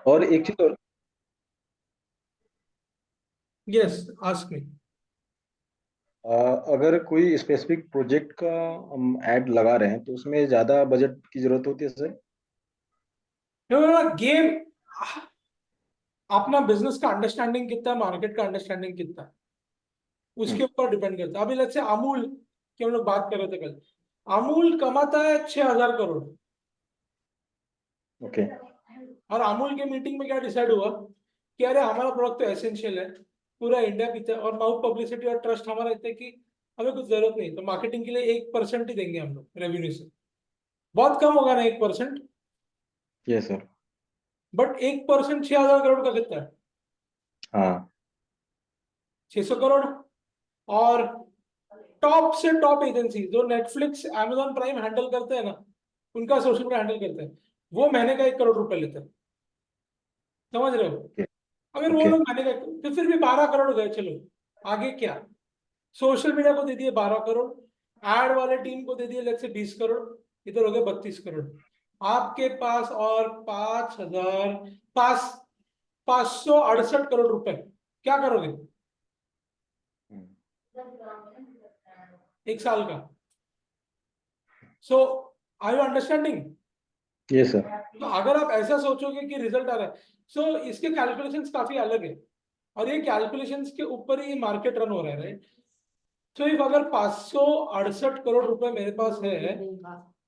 और एक चीज और, यस, आस्क मी। अगर कोई स्पेसिफिक प्रोजेक्ट का हम ऐड लगा रहे हैं तो उसमें ज्यादा बजट की जरूरत होती है सर? गेम, अपना बिजनेस का अंडरस्टैंडिंग कितना है, मार्केट का अंडरस्टैंडिंग कितना है, उसके हम्म। ऊपर डिपेंड करता है। अभी लेट्स से अमूल की हम लोग बात कर रहे थे कल। अमूल कमाता है 6,000 करोड़। ओके। और अमूल के मीटिंग में क्या डिसाइड हुआ कि अरे हमारा प्रोडक्ट तो एसेंशियल है, पूरा इंडिया पीता है, और माउथ पब्लिसिटी और ट्रस्ट हमारा इतना है कि हमें कुछ जरूरत नहीं, तो मार्केटिंग के लिए 1% ही देंगे हम लोग रेवेन्यू से। बहुत कम होगा ना 1%, ये सर। बट 1% 6,000 करोड़ का कितना है? हाँ। 600 करोड़। और टॉप से टॉप एजेंसी जो नेटफ्लिक्स amazon प्राइम हैंडल करते हैं ना, उनका सोशल मीडिया हैंडल करते हैं, वो महीने का 1 करोड़ रुपए लेते हैं। समझ रहे हो? ओके। अगर वो ओके। लोग महीने का, तो फिर भी 12 करोड़ गए, चलो आगे क्या। सोशल मीडिया को दे दिए 12 करोड़, एड वाले टीम को दे दिए लेट्स से 20 करोड़, इधर हो गए 32 करोड़। आपके पास और 5,000, 568 करोड़ रुपए, क्या करोगे हम्म। एक साल का? सो आर यू अंडरस्टैंडिंग? ये सर। तो अगर आप ऐसा सोचोगे कि रिजल्ट आ रहा है, सो इसके कैलकुलेशंस काफी अलग है, और ये कैलकुलेशंस के ऊपर ही मार्केट रन हो रहा है, राइट? तो इफ अगर 568 करोड़ रुपए मेरे पास है,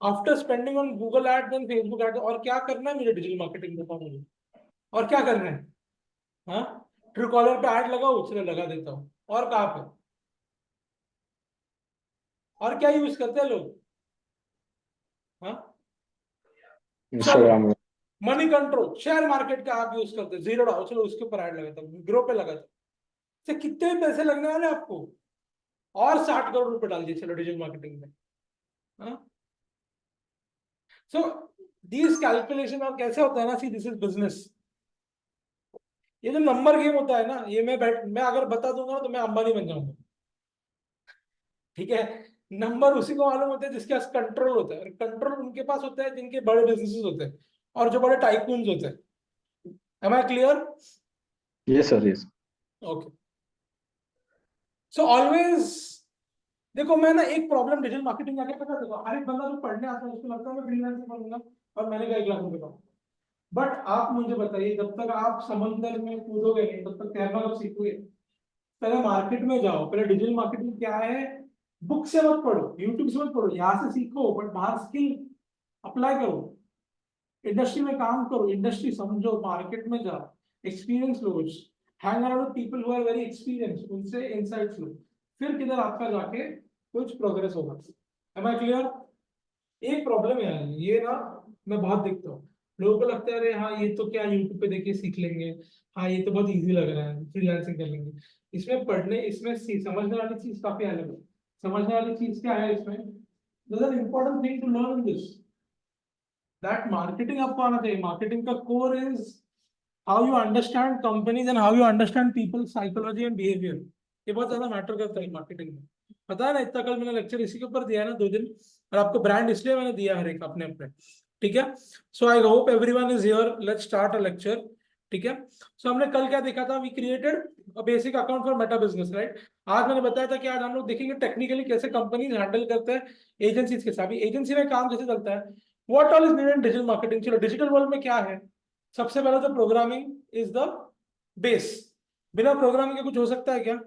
after spending on Google ads and Facebook ads, और क्या करना है मुझे डिजिटल मार्केटिंग में, मुझे और क्या करना है? हाँ, ट्रू कॉलर पे ऐड लगाओ, चलो लगा देता हूँ, और कहाँ पे, और क्या यूज करते हैं लोग? हाँ, चलो, इंस्टाग्राम में। मनी कंट्रोल शेयर मार्केट का आप यूज करते हैं, जीरो डाउ, चलो उसके ऊपर ऐड लगाता हूँ, ग्रो पे लगाता हूँ। से कितने पैसे लगने वाले हैं आपको? और 60 करोड़ रुपए डाल दिए, चलो डिजिटल मार्केटिंग में। हाँ, सो दीज कैलकुलेशन, और कैसे होता है ना, सी दिस इज बिजनेस। ये जो नंबर गेम होता है ना, ये मैं अगर बता दूंगा ना तो मैं अंबानी बन जाऊंगा। ठीक है? नंबर उसी को मालूम होता है जिसके पास कंट्रोल होता है, और कंट्रोल उनके पास होता है जिनके बड़े बिजनेसेस होते हैं, और जो बड़े टाइकून्स होते हैं। Am I clear? ये सर। ये सर। ओके। सो ऑलवेज, देखो मैं ना एक प्रॉब्लम डिजिटल मार्केटिंग का क्या पता, देखो हर एक बंदा जो पढ़ने आता है उसको लगता है मैं फ्रीलांसर बनूंगा और मैंने का 1 लाख रुपए पाऊंगा। बट आप मुझे बताइए, जब तक आप समंदर में कूदोगे नहीं तब तक तैरना कब सीखोगे? पहले मार्केट में जाओ, पहले डिजिटल मार्केटिंग क्या है, बुक से मत पढ़ो, यूट्यूब से मत पढ़ो, यहाँ से सीखो, बट बाहर स्किल अप्लाई करो, इंडस्ट्री में काम करो, इंडस्ट्री समझो, मार्केट में जाओ, एक्सपीरियंस लो, hang around with people who are very experience, उनसे इनसाइट्स लो, फिर किधर आपका जाके कुछ प्रोग्रेस होगा। Am I clear? एक प्रॉब्लम है ये ना, मैं बहुत देखता हूँ, लोगों को लगता है अरे हाँ ये तो क्या यूट्यूब पे देख के सीख लेंगे, हाँ ये तो बहुत इजी लग रहा है, फ्रीलांसिंग कर लेंगे। इसमें पढ़ने, इसमें समझने वाली चीज काफी अलग है। समझने वाली चीज क्या है इसमें, there's an important thing to learn in this, that marketing आपको आना चाहिए। मार्केटिंग का core is how you understand companies and how you understand people psychology and behaviour. ये बहुत ज्यादा मैटर करता है मार्केटिंग में। पता है ना, इतना कल मैंने लेक्चर इसी के ऊपर दिया है ना 2 दिन, और आपको ब्रांड इसलिए मैंने दिया हर एक अपने अपने। ठीक है? So I hope everyone is here, let's start a lecture. ठीक है? सो हमने कल क्या देखा था, we created a basic account for Meta business, right? आज मैंने बताया था कि आज हम लोग देखेंगे टेक्निकली कैसे कंपनीज हैंडल करते हैं एजेंसीज के साथ, एजेंसी में काम कैसे चलता है, what all is needed in digital marketing. चलो डिजिटल वर्ल्ड में क्या है, सबसे पहले तो प्रोग्रामिंग इज द बेस। बिना प्रोग्रामिंग के कुछ हो सकता है क्या?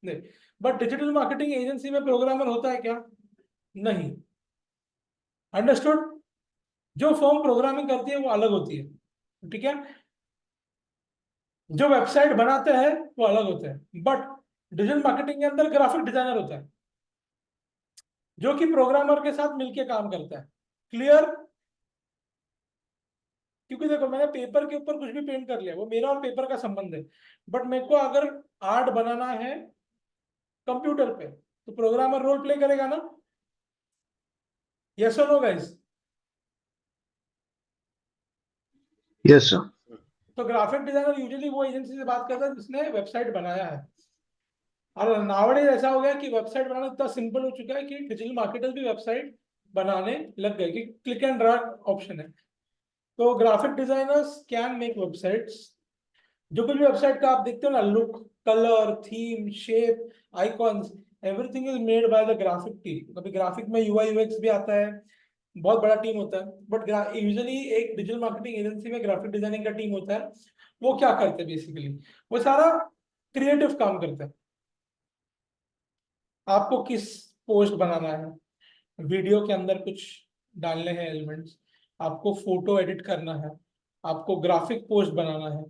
नहीं। बट डिजिटल मार्केटिंग एजेंसी में प्रोग्रामर होता है क्या? नहीं। अंडरस्टूड? जो फर्म प्रोग्रामिंग करती है वो अलग होती है, ठीक है? जो वेबसाइट बनाते हैं वो अलग होते हैं, बट डिजिटल मार्केटिंग के अंदर ग्राफिक डिजाइनर होता है जो कि प्रोग्रामर के साथ मिलकर काम करता है। क्लियर? क्योंकि देखो मैंने पेपर के ऊपर कुछ भी पेंट कर लिया, वो मेरा और पेपर का संबंध है, बट मेरे को अगर आर्ट बनाना है कंप्यूटर पे, तो प्रोग्रामर रोल प्ले करेगा ना? यस और नो गाइस? Yes sir. तो ग्राफिक डिजाइनर यूजुअली वो एजेंसी से बात करता है जिसने वेबसाइट बनाया है। और नावड़े ऐसा हो गया कि वेबसाइट बनाना इतना सिंपल हो चुका है कि डिजिटल मार्केटर्स भी वेबसाइट बनाने लग गए, कि क्लिक एंड ड्रैग ऑप्शन है। तो graphic designers can make websites. जो कुछ भी वेबसाइट का आप देखते हो ना, look, colour, theme, shape, icons, everything is made by the graphic team. कभी ग्राफिक में यूआई यूएक्स भी आता है, बहुत बड़ा टीम होता है, बट यूजुअली एक डिजिटल मार्केटिंग एजेंसी में ग्राफिक डिजाइनिंग का टीम होता है। वो क्या करते हैं बेसिकली, वो सारा क्रिएटिव काम करते हैं। आपको किस पोस्ट बनाना है, वीडियो के अंदर कुछ डालने हैं एलिमेंट्स, आपको फोटो एडिट करना है, आपको ग्राफिक पोस्ट बनाना है,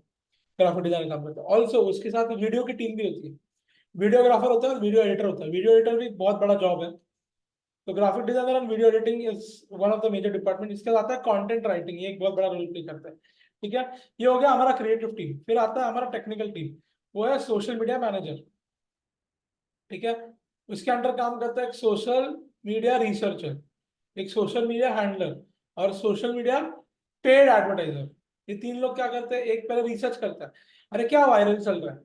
ग्राफिक डिजाइन काम करता है। ऑल्सो उसके साथ वीडियो की टीम भी होती है, वीडियोग्राफर होता है और वीडियो एडिटर होता है। वीडियो एडिटर भी बहुत बड़ा जॉब है। तो graphic designer and video editing is one of the major department. इसके साथ आता है कंटेंट राइटिंग, ये एक बहुत बड़ा रोल प्ले करता है। ठीक है, ये हो गया हमारा क्रिएटिव टीम। फिर आता है हमारा टेक्निकल टीम, वो है सोशल मीडिया मैनेजर। ठीक है, उसके अंडर काम करता है एक सोशल मीडिया रिसर्चर, एक सोशल मीडिया हैंडलर और सोशल मीडिया पेड एडवर्टाइजर। ये तीन लोग क्या करते हैं, एक पहले रिसर्च करता है, अरे क्या वायरल चल रहा है,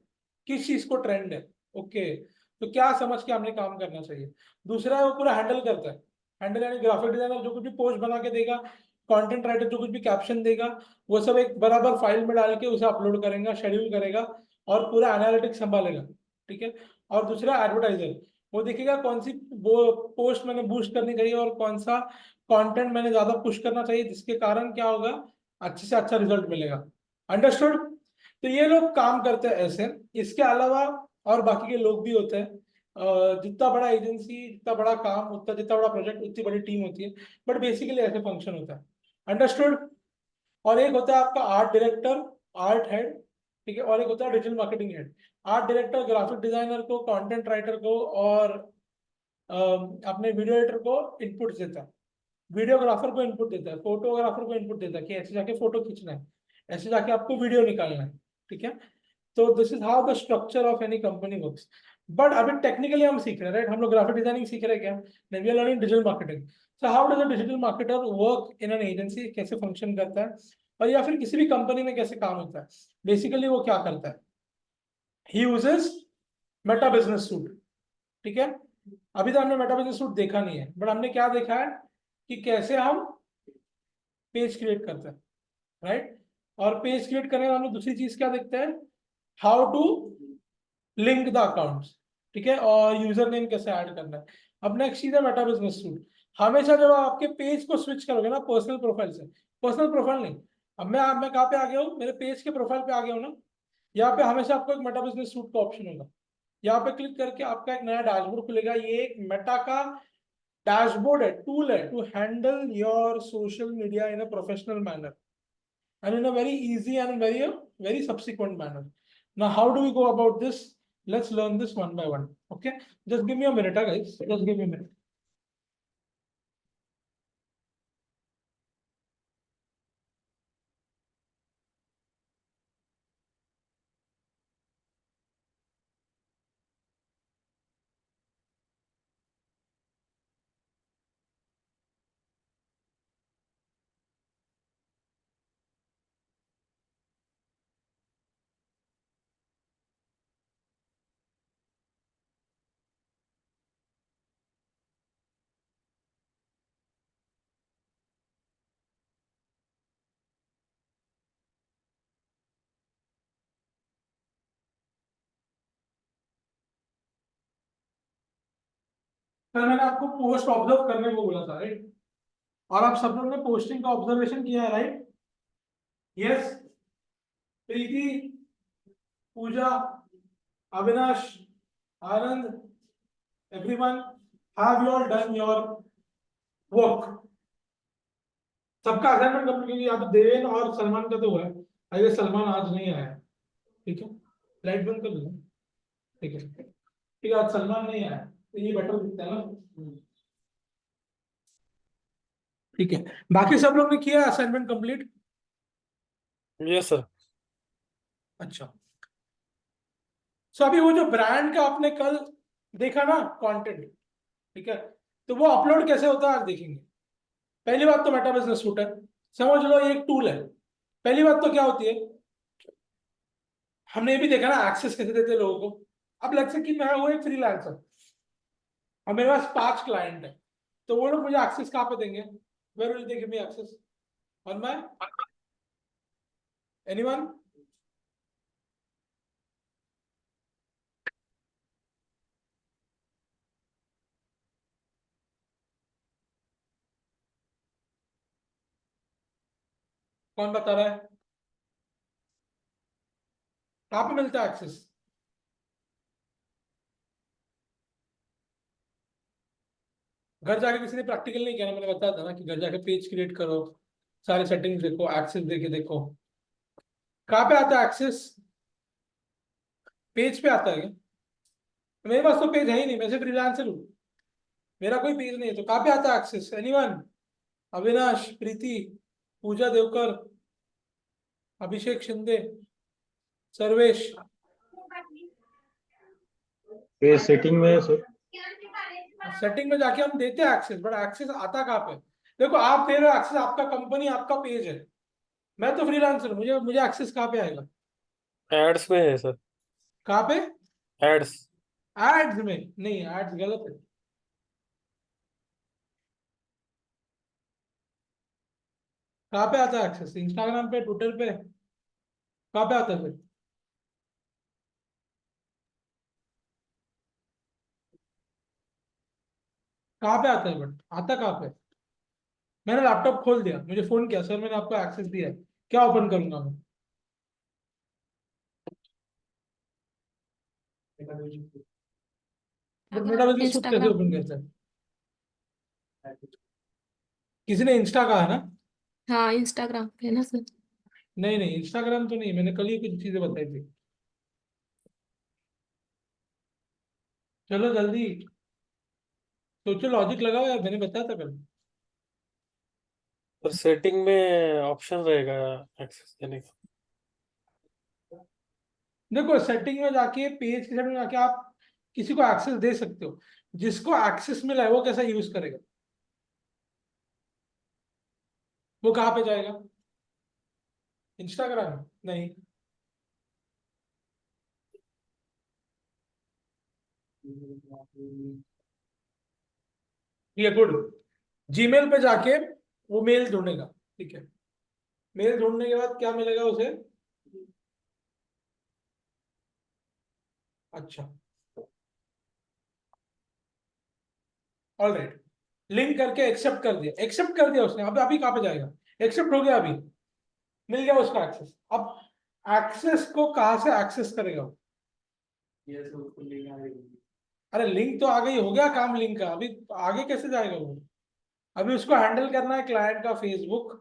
किस चीज को ट्रेंड है, ओके, तो क्या समझ के हमने काम करना चाहिए। दूसरा है वो पूरा हैंडल करता है। हैंडल यानी ग्राफिक डिजाइनर जो कुछ भी पोस्ट बना के देगा, कंटेंट राइटर जो कुछ भी कैप्शन देगा, वो सब एक बराबर फाइल में डाल के उसे अपलोड करेगा, शेड्यूल करेगा और पूरा एनालिटिक्स संभालेगा। ठीक है, और दूसरा एडवर्टाइजर, वो देखेगा कौन सी वो पोस्ट मैंने बूस्ट करनी चाहिए और कौन सा कंटेंट मैंने ज्यादा पुश करना चाहिए, जिसके कारण क्या होगा, अच्छे से अच्छा रिजल्ट मिलेगा। अंडरस्टूड। तो ये लोग काम करते हैं ऐसे। इसके अलावा और बाकी के लोग भी होते हैं। जितना बड़ा एजेंसी, जितना बड़ा काम, उतना जितना बड़ा प्रोजेक्ट, उतनी बड़ी टीम होती है, बट बेसिकली ऐसे फंक्शन होता है। अंडरस्टूड। और एक होता है आपका आर्ट डायरेक्टर, आर्ट हेड। ठीक है, और एक होता है digital marketing head. Art director graphic designer को, कंटेंट राइटर को और अपने वीडियो एडिटर को इनपुट देता है, वीडियोग्राफर को इनपुट देता है, फोटोग्राफर को इनपुट देता है कि ऐसे जाके फोटो खींचना है, ऐसे जाके आपको वीडियो निकालना है। ठीक है, तो this is how the structure of any company works. But अभी टेक्निकली हम सीख रहे हैं, राइट, हम लोग ग्राफिक डिजाइनिंग सीख रहे हैं क्या, we are learning digital marketing. So how does a digital marketer work in an agency, कैसे फंक्शन करता है, और या फिर किसी भी कंपनी में कैसे काम होता है। बेसिकली वो क्या करता है, he uses Meta business suite. ठीक है, अभी तो हमने मेटा बिजनेस सूट देखा नहीं है, बट हमने क्या देखा है कि कैसे हम पेज क्रिएट करते हैं, राइट। और पेज क्रिएट करने में हम लोग दूसरी चीज क्या देखते हैं, how to link the accounts. ठीक है, और यूजर नेम कैसे ऐड करना है। अब नेक्स्ट चीज है मेटा बिजनेस सूट। हमेशा जब आप आपके पेज को स्विच करोगे ना पर्सनल प्रोफाइल से, पर्सनल प्रोफाइल नहीं, अब मैं कहाँ पे आ गया हूँ, मेरे पेज के प्रोफाइल पे आ गया हूँ ना, यहाँ पे हमेशा आपको एक मेटा बिजनेस सूट का ऑप्शन होगा। यहाँ पे क्लिक करके आपका एक नया डैशबोर्ड खुलेगा। ये एक मेटा का डैशबोर्ड है, टूल है to handle your social media in a professional manner and in a very easy and very subsequent manner. Now, how do we go about this? Let's learn this one by one. Okay, just give me a minute, guys. Just give me a minute. कल मैंने आपको post observe करने को बोला था, right, और आप सब लोगों ने पोस्टिंग का ऑब्जर्वेशन किया है, right. Yes, Preeti, Pooja, Avinash, Anand, everyone, have you all done your work. सबका असाइनमेंट कंप्लीट किया, तो देवेन और सलमान का तो हुआ है। अरे सलमान आज नहीं आया है। ठीक है, लाइट बंद कर लो। ठीक है, ठीक है, आज सलमान नहीं आया तो ये बेटर दिखता है ना। ठीक है, बाकी सब लोग ने किया असाइनमेंट कंप्लीट। Yes sir. अच्छा, सो अभी वो जो ब्रांड का आपने कल देखा ना कंटेंट, ठीक है, तो वो अपलोड कैसे होता है आज देखेंगे। पहली बात तो मेटा बिजनेस सूट है, समझ लो ये एक टूल है। पहली बात तो क्या होती है, हमने ये भी देखा ना एक्सेस कैसे देते हैं लोगों को। अब लेट्स से कि मैं हूँ एक फ्रीलांसर और मेरे पास 5 क्लाइंट है, तो वो लोग मुझे एक्सेस कहाँ पे देंगे, where will they give me access, और मैं एनीवन? कौन बता रहा है? कहाँ पे मिलता है एक्सेस? घर जाके किसी ने प्रैक्टिकल नहीं किया ना, मैंने बताया था ना कि घर जाके पेज क्रिएट करो, सारे सेटिंग्स देखो, एक्सेस देके देखो। कहाँ पे आता है एक्सेस? पेज पे आता है क्या? मेरे पास तो पेज है ही नहीं, मैं सिर्फ फ्रीलांसर हूँ, मेरा कोई पेज नहीं है, तो कहाँ पे आता है एक्सेस? एनीवन? अविनाश, प्रीति, पूजा देवकर, अभिषेक शिंदे, सर्वेश? पेज सेटिंग में सर। सेटिंग में जाके हम देते हैं एक्सेस, बट एक्सेस आता कहाँ पे? देखो आप दे रहे हो एक्सेस, आपका कंपनी आपका पेज है, मैं तो फ्रीलांसर हूँ, मुझे मुझे एक्सेस कहाँ पे आएगा? एड्स में है सर। कहाँ पे? एड्स। एड्स में नहीं, एड्स गलत है। कहाँ पे आता है एक्सेस? इंस्टाग्राम पे, ट्विटर पे? कहाँ पे आता है फिर? कहाँ पे आता है? बट आता कहाँ पे? मैंने लैपटॉप खोल दिया, मुझे फोन किया, सर मैंने आपको एक्सेस दिया है, क्या ओपन करूंगा मैं? बट मेरा बिजनेस सूट कैसे इंस्टाग्राम। ओपन करता है? किसी ने इंस्टा कहा है ना? हाँ, इंस्टाग्राम पे है ना सर। नहीं नहीं, इंस्टाग्राम तो नहीं, मैंने कल ही कुछ चीजें बताई थी। चलो जल्दी सोचो, लॉजिक लगाओ यार, मैंने बताया था कल। सर सेटिंग में ऑप्शन रहेगा एक्सेस देने का। देखो सेटिंग में जाके, पेज की सेटिंग में जाके आप किसी को एक्सेस दे सकते हो, जिसको एक्सेस मिला है वो कैसा यूज करेगा? वो कहाँ पे जाएगा? इंस्टाग्राम? नहीं। ये गुड। जीमेल पे जाके वो मेल ढूंढेगा, ठीक है? मेल ढूंढने के बाद क्या मिलेगा उसे? अच्छा, ऑल राइट, लिंक करके एक्सेप्ट कर दिया, एक्सेप्ट कर दिया उसने, अब अभी कहाँ पे जाएगा? एक्सेप्ट हो गया, अभी मिल गया उसका एक्सेस। अब एक्सेस को कहाँ से एक्सेस करेगा वो? अरे लिंक तो आ गई, हो गया काम लिंक का, अभी आगे कैसे जाएगा वो? अभी उसको हैंडल करना है क्लाइंट का फेसबुक,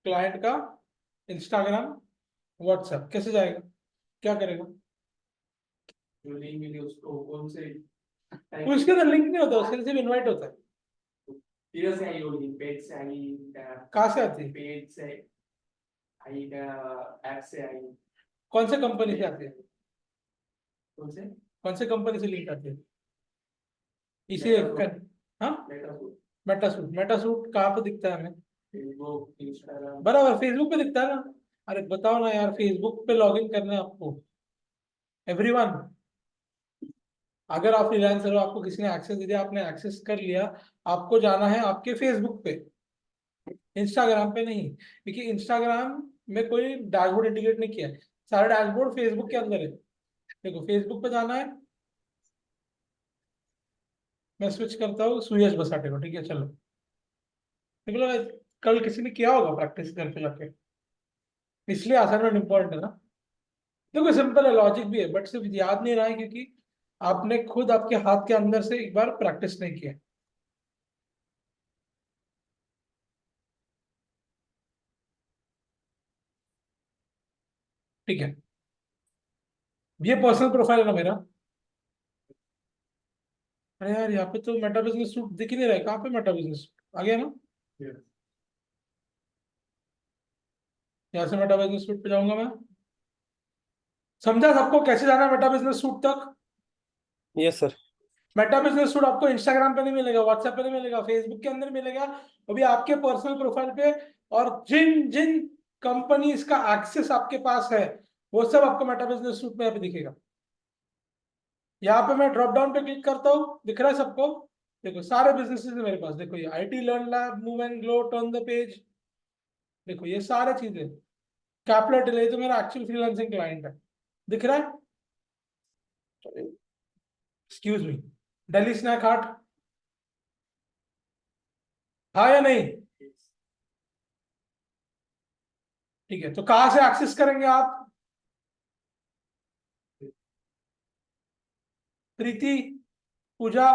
क्लाइंट का इंस्टाग्राम, व्हाट्सएप, कैसे जाएगा? क्या करेगा? उसके अंदर लिंक नहीं होता, उसके अंदर सिर्फ इनवाइट होता है। कहाँ से आती है? कौन से कंपनी से आती है? कौन से कंपनी से लिंक आती है? इसे हाँ, मेटासूट। मेटासूट कहाँ पे दिखता है हमें? बराबर, फेसबुक पे दिखता है ना। अरे बताओ ना यार, फेसबुक पे लॉगिन करना है आपको, एवरीवन। अगर आप फ्रीलांसर हो, आपको किसी ने एक्सेस दे दिया, आपने एक्सेस कर लिया, आपको जाना है आपके फेसबुक पे, इंस्टाग्राम पे नहीं, क्योंकि इंस्टाग्राम में कोई डैशबोर्ड इंटीग्रेट नहीं किया है, सारा डैशबोर्ड फेसबुक के अंदर है। देखो फेसबुक पे जाना है, मैं स्विच करता हूँ सुयश बसाटे को, ठीक है? चलो देखो भाई, कल किसी ने किया होगा प्रैक्टिस घर पे जाके, इसलिए असाइनमेंट इंपॉर्टेंट है ना। देखो सिंपल है, लॉजिक भी है, बट सिर्फ याद नहीं रहा है क्योंकि आपने खुद आपके हाथ के अंदर से एक बार प्रैक्टिस नहीं किया। ठीक है, ये पर्सनल प्रोफाइल है ना मेरा। अरे यार यहाँ पे तो मेटा बिजनेस सूट दिख ही नहीं रहा है, कहाँ पे मेटा बिजनेस सूट आ गया ना? यहाँ से मेटा बिजनेस सूट पे जाऊंगा मैं। समझा सबको कैसे जाना है मेटा बिजनेस सूट तक? Yes sir. Meta business suit आपको इंस्टाग्राम पे नहीं मिलेगा, व्हाट्सएप पे नहीं मिलेगा, फेसबुक के अंदर मिलेगा, वो भी आपके पर्सनल प्रोफाइल पे। और जिन जिन कंपनीज का एक्सेस आपके पास है, वो सब आपको मेटा बिजनेस सूट में यहाँ पे दिखेगा। यहाँ पे मैं ड्रॉप डाउन पे क्लिक करता हूँ, दिख रहा है सबको? देखो सारे बिजनेसेस है मेरे पास, देखो ये IT learn lab, move and glow, turn the page, देखो ये सारे चीजें। कैपलर टिलर, तो मेरा एक्चुअल फ्रीलांसिंग क्लाइंट है, दिख रहा है? Excuse me, Delhi snack heart, हाँ या नहीं? ठीक है, तो कहां से एक्सेस करेंगे आप? प्रीति, पूजा,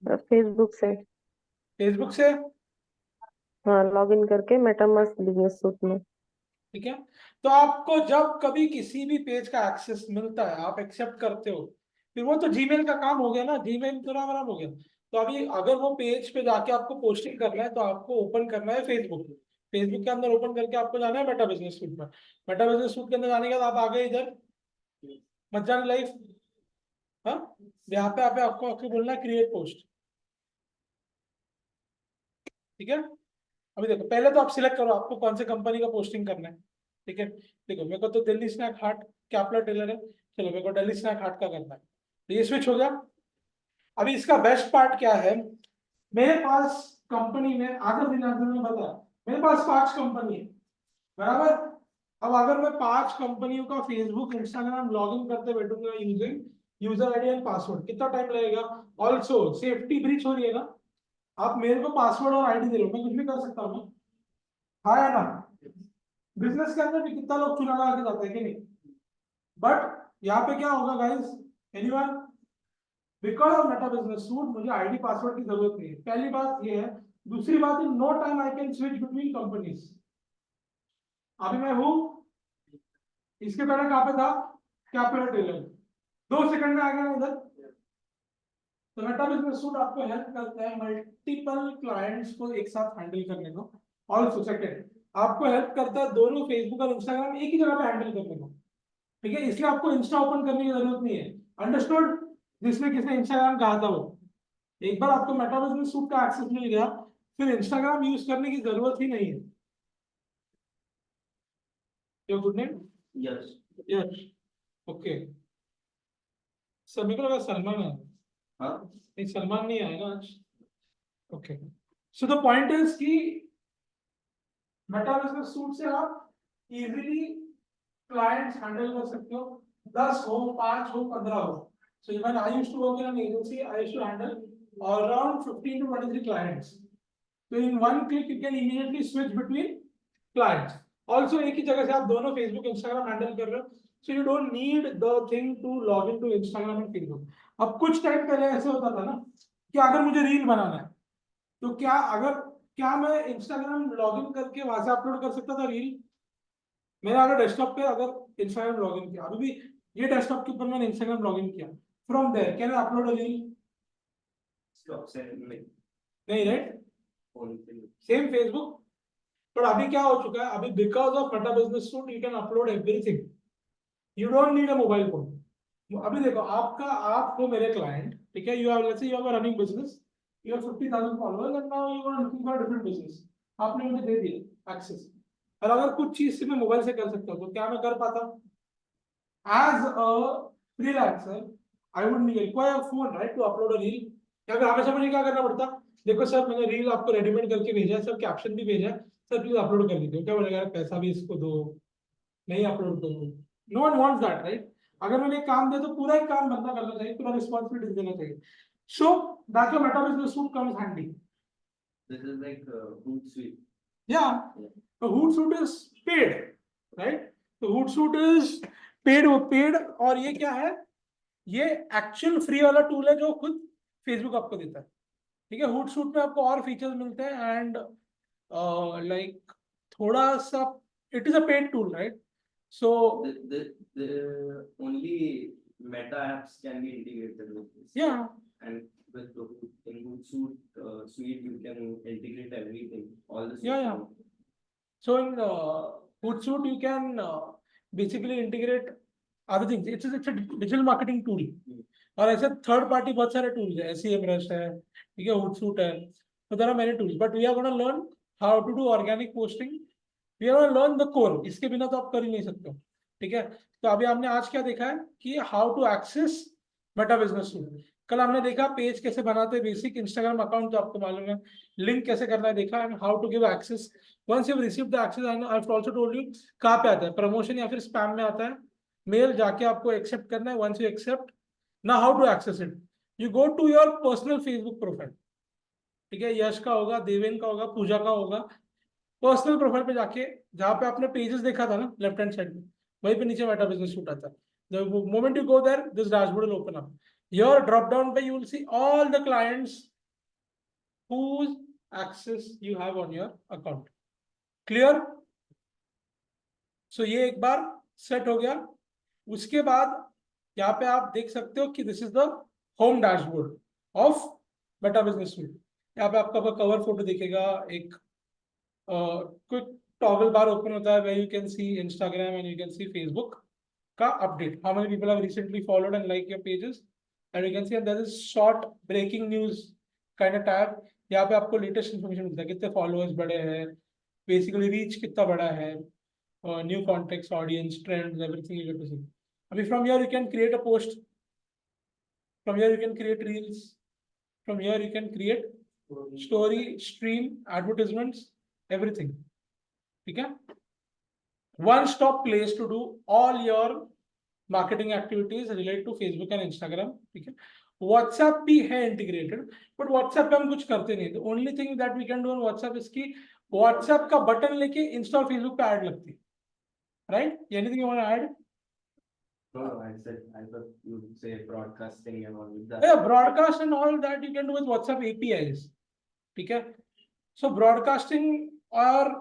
फेसबुक से। फेसबुक से। हाँ, लॉगिन करके मेटामास्क बिजनेस सूट में। ठीक है, तो आपको जब कभी किसी भी पेज का एक्सेस मिलता है आप एक्सेप्ट करते हो, फिर वो तो जीमेल का काम हो गया ना, जीमेल तो राम राम हो गया। तो अभी अगर वो पेज पे जाके आपको पोस्टिंग करना है तो आपको ओपन करना है फेसबुक, फेसबुक के अंदर ओपन करके आपको जाना है मेटा बिजनेस सूट में। मेटा बिजनेस सूट के अंदर जाने के बाद आप आ गए इधर मज्जान लाइफ, हाँ, यहाँ पे आपको आपको बोलना है क्रिएट पोस्ट। ठीक है, अभी देखो पहले तो आप सिलेक्ट करो आपको कौन से कंपनी का पोस्टिंग करना है। ठीक है, देखो मेरे को तो दिल्ली स्नैक हार्ट कैपलर टेलर है, चलो मेरे को दिल्ली स्नैक हार्ट का करना है, तो ये स्विच हो गया। अभी इसका बेस्ट पार्ट क्या है, मेरे पास कंपनी में आगे में बताया मेरे पास 5 कंपनी है, बराबर। अब अगर मैं 5 कंपनियों का फेसबुक इंस्टाग्राम लॉगिन करते बैठूंगा using user ID and password, कितना टाइम लगेगा? ऑल्सो सेफ्टी ब्रीच हो रही है ना, आप मेरे को पासवर्ड और आईडी दे रहे हो, मैं कुछ भी कर सकता हूँ ना, हाँ या ना? बिजनेस के अंदर भी कितना लोग चुना लगा के जाते हैं कि नहीं? बट यहाँ पे क्या होगा guys, anyone? Because of Meta business suit मुझे आईडी पासवर्ड की जरूरत नहीं है, पहली बात ये है। दूसरी बात, in no time I can switch between companies. अभी मैं हूँ, इसके पहले कहाँ पे था? कैपिटल टेलर, 2 सेकंड में आ गया इधर। तो मेटा बिजनेस सूट आपको हेल्प करता है मल्टीपल क्लाइंट्स को एक साथ हैंडल करने को। ऑल्सो सेकंड, आपको हेल्प करता है दोनों फेसबुक और इंस्टाग्राम एक ही जगह पे हैंडल करने को। ठीक है, इसलिए आपको इंस्टा ओपन करने की जरूरत नहीं है, अंडरस्टूड? जिसने किसने इंस्टाग्राम कहा था वो, एक बार आपको मेटा बिजनेस सूट का एक्सेस मिल गया फिर इंस्टाग्राम यूज करने की जरूरत ही नहीं है। Your good name? Yes. Yes, okay. सभी को लगा सलमान है, हाँ, नहीं सलमान नहीं आएगा आज। Okay, so the point is कि मेटा बिजनेस सूट से आप इजीली क्लाइंट्स हैंडल कर सकते हो, 10 हो, 5 हो, 15 हो। So when I used to work in an agency, I used to handle around 15 to 23 clients. So in one click, you can immediately switch between clients. Also, एक ही जगह से आप दोनों Facebook, Instagram हैंडल कर रहे हो, so you don't need the thing to log into Instagram and Facebook. अब कुछ टाइम पहले ऐसे होता था ना कि अगर मुझे रील बनाना है तो क्या मैं Instagram लॉगिन करके वहां से अपलोड कर सकता था रील? मैंने अगर डेस्कटॉप पे अगर इंस्टाग्राम लॉगिन किया, अभी भी ये डेस्कटॉप के ऊपर मैंने इंस्टाग्राम लॉगिन किया, from there can I upload a reel? नहीं, राइट? सेम फेसबुक, पर अभी क्या हो चुका है, अभी because of Meta business suite you can upload everything, you don't need a mobile phone. अभी देखो आप हो मेरे क्लाइंट, ठीक है, you have a running business, you have 50,000 followers and now you are looking for different business, आपने मुझे दे दिया एक्सेस, और अगर कुछ चीज से मैं मोबाइल से कर सकता हूँ तो क्या मैं कर पाता हूँ? As a freelancer, I would require a phone, right, to upload a reel. या फिर हमेशा मुझे क्या करना पड़ता? देखो सर मैंने रील आपको रेडीमेड करके भेजा है सर, कैप्शन भी भेजा है सर, प्लीज अपलोड कर दीजिए। क्या बोलेगा, पैसा भी इसको दो, नहीं अपलोड करो। No one wants that, right? अगर मैंने काम दिया तो पूरा ही काम बंदा करना चाहिए, पूरा रिस्पॉन्सिबिलिटी देना चाहिए। So that's why Meta business suit comes handy. this is like Hootsuite. Yeah, the Hootsuite is paid, right? The Hootsuite is paid, और ये क्या है, ये एक्चुअल फ्री वाला टूल है जो खुद फेसबुक आपको देता है। ठीक है, Hootsuite में आपको और फीचर्स मिलते हैं एंड लाइक थोड़ा सा it is a paid tool, right? So The only meta apps can be integrated with this. yeah, And with the in Hootsuite suite, you can integrate everything, all the Yeah. So in Hootsuite you can basically integrate other things. It's a digital marketing tool. और ऐसे third party बहुत सारे tools है, SEMrush है, ठीक है, Hootsuite है, so there are many tools, but we are going to learn how to do organic posting. We are going to learn the core. इसके बिना तो आप कर ही नहीं सकते हो, ठीक है? तो अभी हमने आज क्या देखा है कि how to access Meta business suit. कल हमने देखा पेज कैसे बनाते हैं, बेसिक इंस्टाग्राम अकाउंट तो आपको मालूम है, लिंक कैसे करना है देखा, and how to give access once you receive the access. I have also told you कहाँ पे आता है, प्रमोशन या फिर स्पैम में आता है, मेल जाके आपको एक्सेप्ट करना है। वंस यू एक्सेप्ट, ना how to access it, you go to your personal Facebook profile, ठीक है, यश का होगा, देवेन का होगा, पूजा का होगा, पर्सनल प्रोफाइल पे जाके जहाँ पे आपने पेजेस देखा था ना लेफ्ट हैंड साइड में, वहीं पे नीचे मेटा बिजनेस सूट आता है। The moment you go there, this dashboard will open up. Your drop down पे you will see all the clients whose access you have on your account. Clear? So ये एक बार set हो गया। उसके बाद यहाँ पे आप देख सकते हो कि this is the home dashboard of Meta business suit. यहाँ पे आपका कवर फोटो दिखेगा, एक क्विक टॉगल बार ओपन होता है, where you can see Instagram and you can see Facebook का update, how many people have recently followed and liked your pages, and you can see there is short breaking news kind of tab। यहाँ पे आपको latest information मिलता है, कितने followers बढ़े हैं, basically reach कितना बड़ा है, new context, audience, trends, everything you get to see. अभी from here you can create a post, from here you can create reels, from here you can create story, stream, advertisements, everything, ठीक है। One stop place to do all your marketing activities related to Facebook and Instagram, ठीक है। WhatsApp भी है integrated, but WhatsApp पे हम कुछ करते नहीं। The only thing that we can do on WhatsApp is कि WhatsApp का बटन लेके इंस्टॉल Facebook पे ऐड लगती है, right? Anything you want to add? No, I thought you would say broadcasting and all that. Yeah, broadcast and all that you can do with WhatsApp APIs, ठीक है। So broadcasting और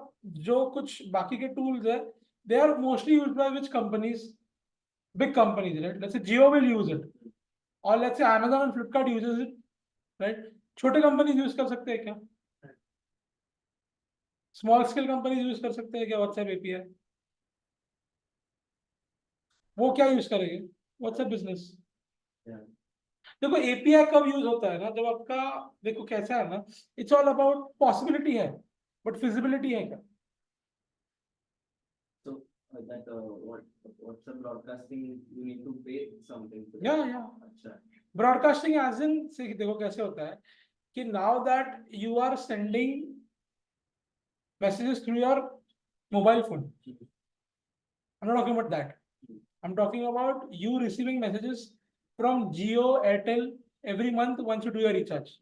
जो कुछ बाकी के tools है, they are mostly used by which companies? Big companies, right? Let's say Jio will use it, or let's say Amazon and Flipkart uses it, right? छोटे companies use कर सकते हैं क्या? Small scale companies use कर सकते हैं क्या WhatsApp API? वो क्या यूज करेंगे? WhatsApp business। देखो API कब यूज होता है ना, जब आपका, देखो कैसा है ना, इट्स ऑल अबाउट पॉसिबिलिटी है, बट फिजिबिलिटी है क्या? That WhatsApp broadcasting, you need to pay something for Yeah, that. yeah. अच्छा। ब्रॉडकास्टिंग एज इन से देखो कैसे होता है कि now that you are sending messages through your mobile phone, I am not talking about that, I am talking about you receiving messages from Jio, Airtel every month once you do your recharge,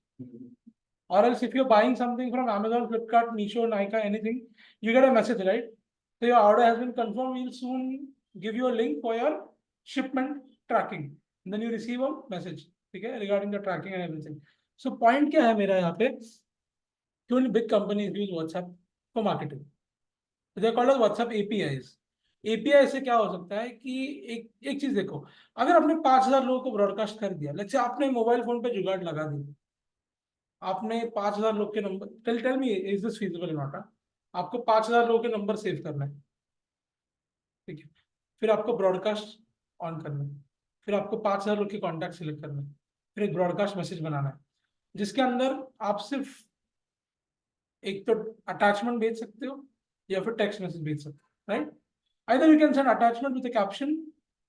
or else if you're buying something from Amazon, Flipkart, Meesho, Nykaa, anything, you get a message, right? So your order has been confirmed, we'll soon give you a link for your shipment tracking, and then you receive a message, ठीक है, regarding the tracking and everything. So point क्या है मेरा यहाँ पे, कि only big companies use WhatsApp for marketing. So they are called as WhatsApp APIs. API से क्या हो सकता है कि एक चीज देखो, अगर आपने 5000 लोगों को ब्रॉडकास्ट कर दिया, लेट्स से आपने मोबाइल फोन पे जुगाड़ लगा दी, आपने 5000 लोग के number, tell me is this feasible not, आपको 5000 लोगों के नंबर सेव करना है, ठीक है, फिर आपको ब्रॉडकास्ट ऑन करना है, फिर आपको 5000 लोग के कॉन्टैक्ट सिलेक्ट करना है, फिर एक ब्रॉडकास्ट मैसेज बनाना है, जिसके अंदर आप सिर्फ एक तो अटैचमेंट भेज सकते हो या फिर टेक्स्ट मैसेज भेज सकते हो, right? Either you can send attachment with a caption,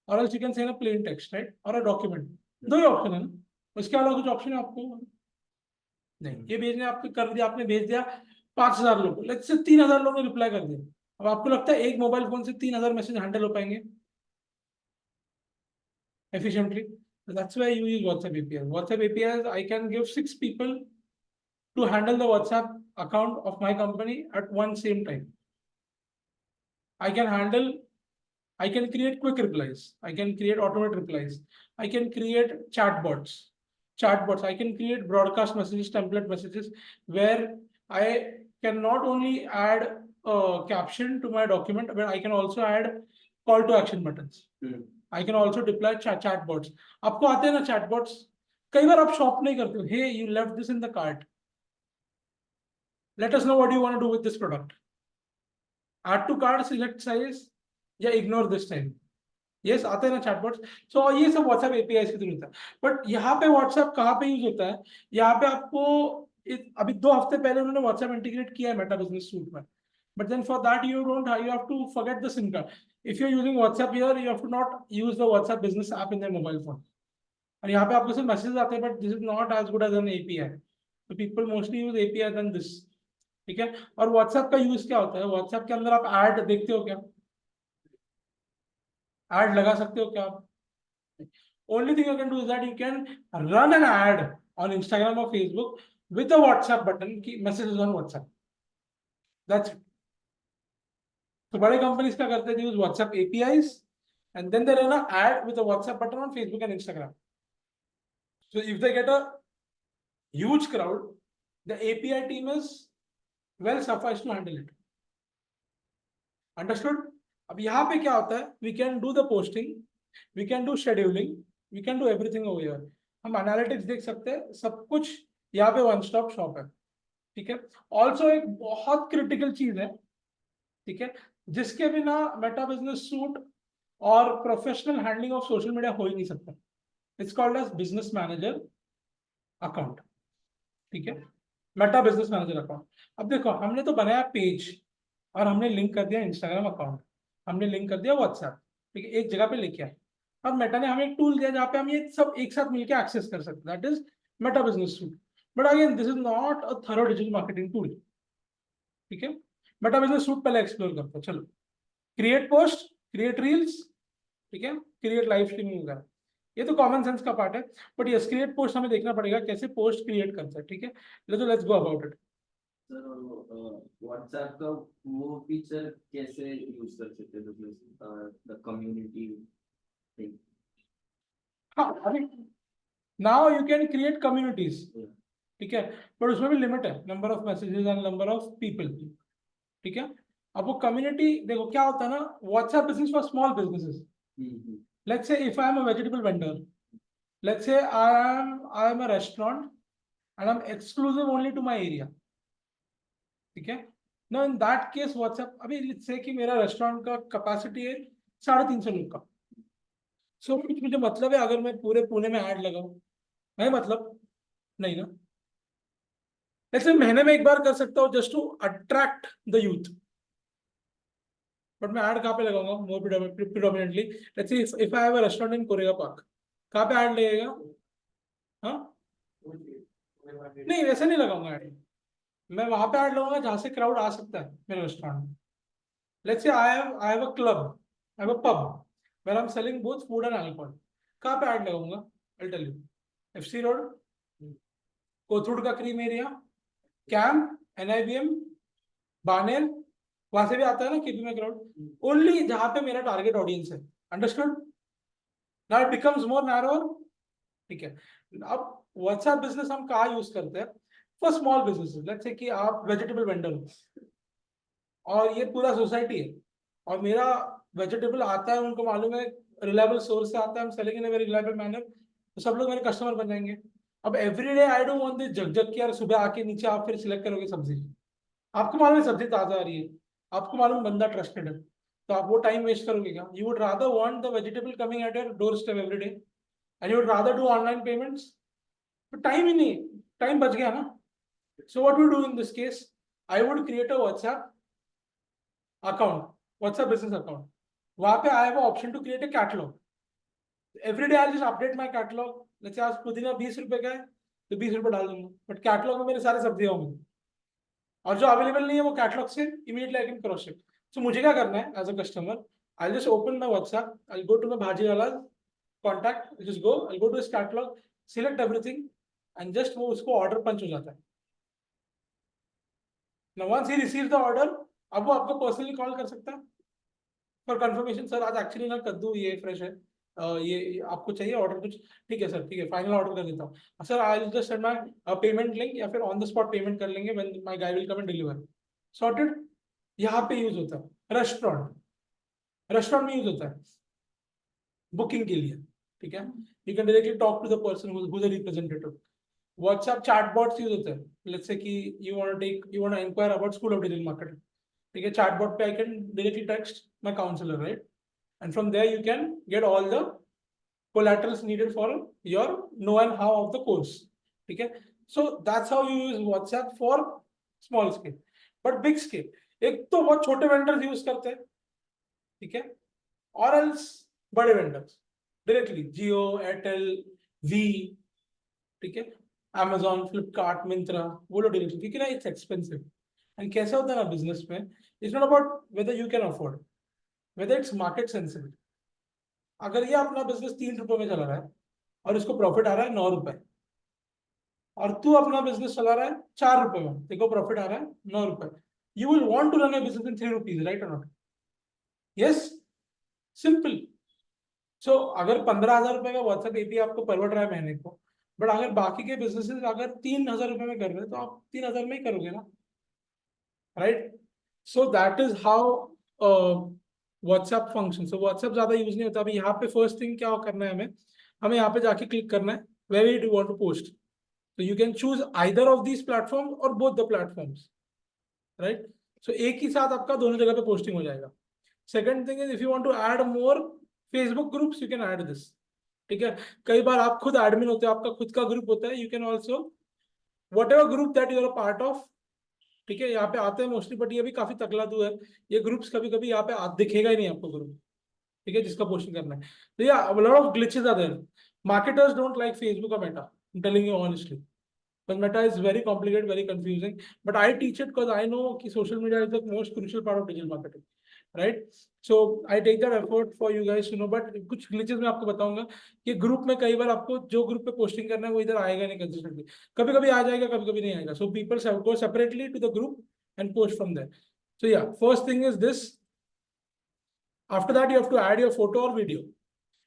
or else you can send a plain text, right, or a document. दो ही ऑप्शन है ना, उसके अलावा कुछ ऑप्शन है आपको नहीं। ये भेजने आपको कर दिया, आपने भेज दिया 5000 लोग, लेट्स से 3000 लोगों ने रिप्लाई कर दिया, अब आपको लगता है एक मोबाइल फोन से 3000 मैसेज हैंडल हो पाएंगे efficiently? That's why you use WhatsApp API. WhatsApp APIs, I can give 6 people to handle the WhatsApp account of my company at one same time. I can create quick replies, I can create automated replies, I can create chatbots, I can create broadcast messages, template messages, where I can not only add a caption to my document, but I can also add call to action buttons. I can also deploy chatbots. आपको आते हैं ना chatbots? कई बार आप shop नहीं करते हो, hey you left this in the cart, let us know what you want to do with this product, add to cart, select size, या ignore this time. Yes, आते हैं ना chatbots. So ये सब WhatsApp APIs की through होता है, but यहाँ पे WhatsApp कहाँ पे यूज होता है? यहाँ पे आपको अभी 2 हफ्ते पहले उन्होंने WhatsApp इंटीग्रेट किया है मेटा बिजनेस सूट में, but then for that you have to forget the SIM card. If you're using WhatsApp here, you have to not use the WhatsApp business app in their mobile phone. और यहाँ पे आपको सिर्फ messages आते हैं, but this is not as good as an API, तो people mostly use API then this, ठीक है। और व्हाट्सएप का यूज क्या होता है, व्हाट्सएप के अंदर आप ऐड देखते हो क्या, ऐड लगा सकते हो क्या आप? Only thing you can do is that you can run an ad on Instagram or Facebook with a WhatsApp button कि messages on WhatsApp, that's it. तो बड़े कंपनीज क्या करते हैं, use WhatsApp APIs and then they run an ad with a WhatsApp button on Facebook and Instagram. So if they get a huge crowd, the API team is well sufficed to handle it. Understood? अब यहाँ पे क्या होता है, we can do the posting, we can do scheduling, we can do everything over here. हम analytics देख सकते हैं, सब कुछ यहाँ पे वन स्टॉप शॉप है, ठीक है। ऑल्सो एक बहुत क्रिटिकल चीज है, ठीक है, जिसके बिना मेटा बिजनेस सूट और professional handling of social media हो ही नहीं सकता। It's called as business manager account, ठीक है, मेटा बिजनेस मैनेजर अकाउंट। अब देखो, हमने तो बनाया पेज और हमने लिंक कर दिया इंस्टाग्राम अकाउंट, हमने लिंक कर दिया व्हाट्सएप, ठीक है, एक जगह पे लेके आए, और मेटा ने हमें एक टूल दिया जहाँ पे हम ये सब एक साथ मिलकर एक्सेस कर सकते हैं, that is Meta business suit. But again this is not a thorough digital marketing tool, ठीक है। मेटा बिजनेस सूट पहले एक्सप्लोर करते हैं, चलो। क्रिएट पोस्ट, क्रिएट रील्स, ठीक है, क्रिएट लाइव स्ट्रीमिंग वगैरह, ये तो कॉमन सेंस का पार्ट है, बट यस क्रिएट पोस्ट हमें देखना पड़ेगा कैसे पोस्ट क्रिएट करते हैं, ठीक है। Let's go about it. WhatsApp का वो फीचर कैसे यूज कर सकते हैं, द कम्युनिटी थिंग? हाँ, अभी now you can create communities, ठीक है, बट उसमें भी लिमिट है, number of messages and number of people, ठीक है। अब वो कम्युनिटी देखो क्या होता है ना, WhatsApp business for small businesses, let's say if I am a vegetable vendor, let's say I am a restaurant and I am exclusive only to my area, ठीक है। Now in that case WhatsApp, अभी let's say कि मेरा restaurant का capacity है 350 लोग का, सो मुझे मतलब है अगर मैं पूरे पुणे में ऐड लगाऊं, नहीं मतलब नहीं ना, लेट्स महीने में एक बार कर सकता हूँ just to attract the youth, but मैं ऐड कहाँ पे लगाऊंगा, more predominantly let's say if I have a restaurant in Koregaon park, कहाँ पे ऐड लगेगा? हाँ, नहीं वैसे नहीं लगाऊंगा ऐड, मैं वहां पे ऐड लगाऊंगा जहां से क्राउड आ सकता है मेरे रेस्टोरेंट में। Let's say I have a club, I have a pub where I am selling both food and alcohol, कहाँ पे ऐड लगाऊंगा? I will tell you, FC road, Kothrud का cream area, camp, NIBM, Baner, वहां से भी आता है ना केपी में क्राउड, ओनली जहां पे मेरा टारगेट ऑडियंस है। Understood? Now it becomes more narrower, ठीक है। अब व्हाट्सएप बिजनेस हम कहाँ यूज करते हैं? For small businesses, let's say कि आप वेजिटेबल वेंडर हो और ये पूरा सोसाइटी है और मेरा वेजिटेबल आता है, उनको मालूम है रिलायबल सोर्स से आता है, हम selling in a very reliable manner, तो सब लोग मेरे कस्टमर बन जाएंगे। अब everyday I don't want this झकझक की यार सुबह आके नीचे आप फिर सिलेक्ट करोगे सब्जी, आपको मालूम है सब्जी ताजा आ रही है, आपको मालूम बंदा ट्रस्टेड है, तो आप वो टाइम वेस्ट करोगे क्या? You would rather want the vegetable coming at your doorstep every day and you would rather do online payments, तो टाइम ही नहीं, टाइम बच गया ना। So what we do in this case, I would create a WhatsApp account, WhatsApp business account, वहां पे I have option to create a catalog, every day I just update my catalog, let's say आज पुदीना 20 रुपए का है तो 20 रुपए डाल दूंगा, बट कैटलॉग में मेरे सारे सब्जियां होंगी और जो अवेलेबल नहीं है वो कैटलॉग से immediately I can cross check. So मुझे क्या करना है as a customer, I just open my WhatsApp, I go to my bhaji वाला contact, just go, I go to his catalogue, select everything and just वो उसको order punch हो जाता है। Now once he receive the order, अब वो आपको personally call कर सकता है फॉर कंफर्मेशन, सर आज एक्चुअली ना कद्दू ये फ्रेश है, ये आपको चाहिए ऑर्डर कुछ, ठीक है सर, ठीक है फाइनल ऑर्डर कर देता हूँ sir, I will just send my payment link या फिर ऑन द स्पॉट पेमेंट कर लेंगे when my guy will come and deliver, sorted. यहाँ पे यूज होता है रेस्टोरेंट, रेस्टोरेंट में यूज होता है बुकिंग के लिए, ठीक है, you can directly talk to the person who is the representative. WhatsApp chatbots use होते हैं, लेट्स से कि you want to inquire about school of digital marketing, ठीक है, चैटबॉट पे I can directly text my counsellor, right, and from there you can get all the collaterals needed for your know and how of the course, ठीक है। So that's how you use WhatsApp for small scale, but big scale एक तो बहुत छोटे vendors use करते हैं, ठीक है, और एल्स बड़े वेंडर्स डायरेक्टली जियो, एयरटेल, वी, ठीक है, Amazon, फ्लिपकार्ट, मिंत्रा, वो लोग डील, क्योंकि ना इट्स एक्सपेंसिव। एंड कैसा होता है ना बिजनेस में, it's not about whether you can afford, whether its market sensitive. अगर ये अपना बिजनेस 3 रुपए में चला रहा है और इसको प्रॉफिट आ रहा है 9 रुपए, और तू अपना बिजनेस चला रहा है 4 रुपए में, देखो प्रॉफिट आ रहा है 9 रुपए, you will want to run a business in 3 rupees, right or not? Yes, simple. So अगर 15,000 रुपए का व्हाट्सएप एपीआई आपको परवड़ रहा है महीने को, बट अगर बाकी के बिजनेसेस अगर 3,000 रुपए में कर रहे हैं तो आप 3,000 में ही करोगे ना, right? So that is how WhatsApp function. So WhatsApp ज्यादा यूज नहीं होता। अभी यहाँ पे फर्स्ट थिंग क्या करना है, हमें हमें यहाँ पे जाके क्लिक करना है where you want to post. So you can choose either of these platforms or both the platforms, right? So एक ही साथ आपका दोनों जगह पे पोस्टिंग हो जाएगा। Second thing is if you want to add more Facebook groups, you can add this, ठीक है? कई बार आप खुद एडमिन होते हो, आपका खुद का ग्रुप होता है, you can also whatever group that you are a part of, ठीक है? यहाँ पे आते हैं मोस्टली, बट ये भी काफी तकलादू है ये ग्रुप्स, कभी कभी यहाँ पे दिखेगा ही नहीं आपको ग्रुप, ठीक है, जिसका पोस्टिंग करना है। तो या a lot of glitches are there. Marketers don't like Facebook or Meta, I'm telling you honestly. Because Meta is very complicated, very confusing. But I teach it because I know कि social media is the most crucial part of digital marketing, right? So I take that effort for you guys to know. But कुछ glitches मैं आपको बताऊंगा कि group में कई बार आपको जो ग्रुप पे पोस्टिंग करना है वो इधर आएगा नहीं कंसिस्टेंटली, कभी कभी आ जाएगा, कभी कभी नहीं आएगा। So people go separately to the group and post from there. So yeah, first thing is this. After that you have to add your photo or video.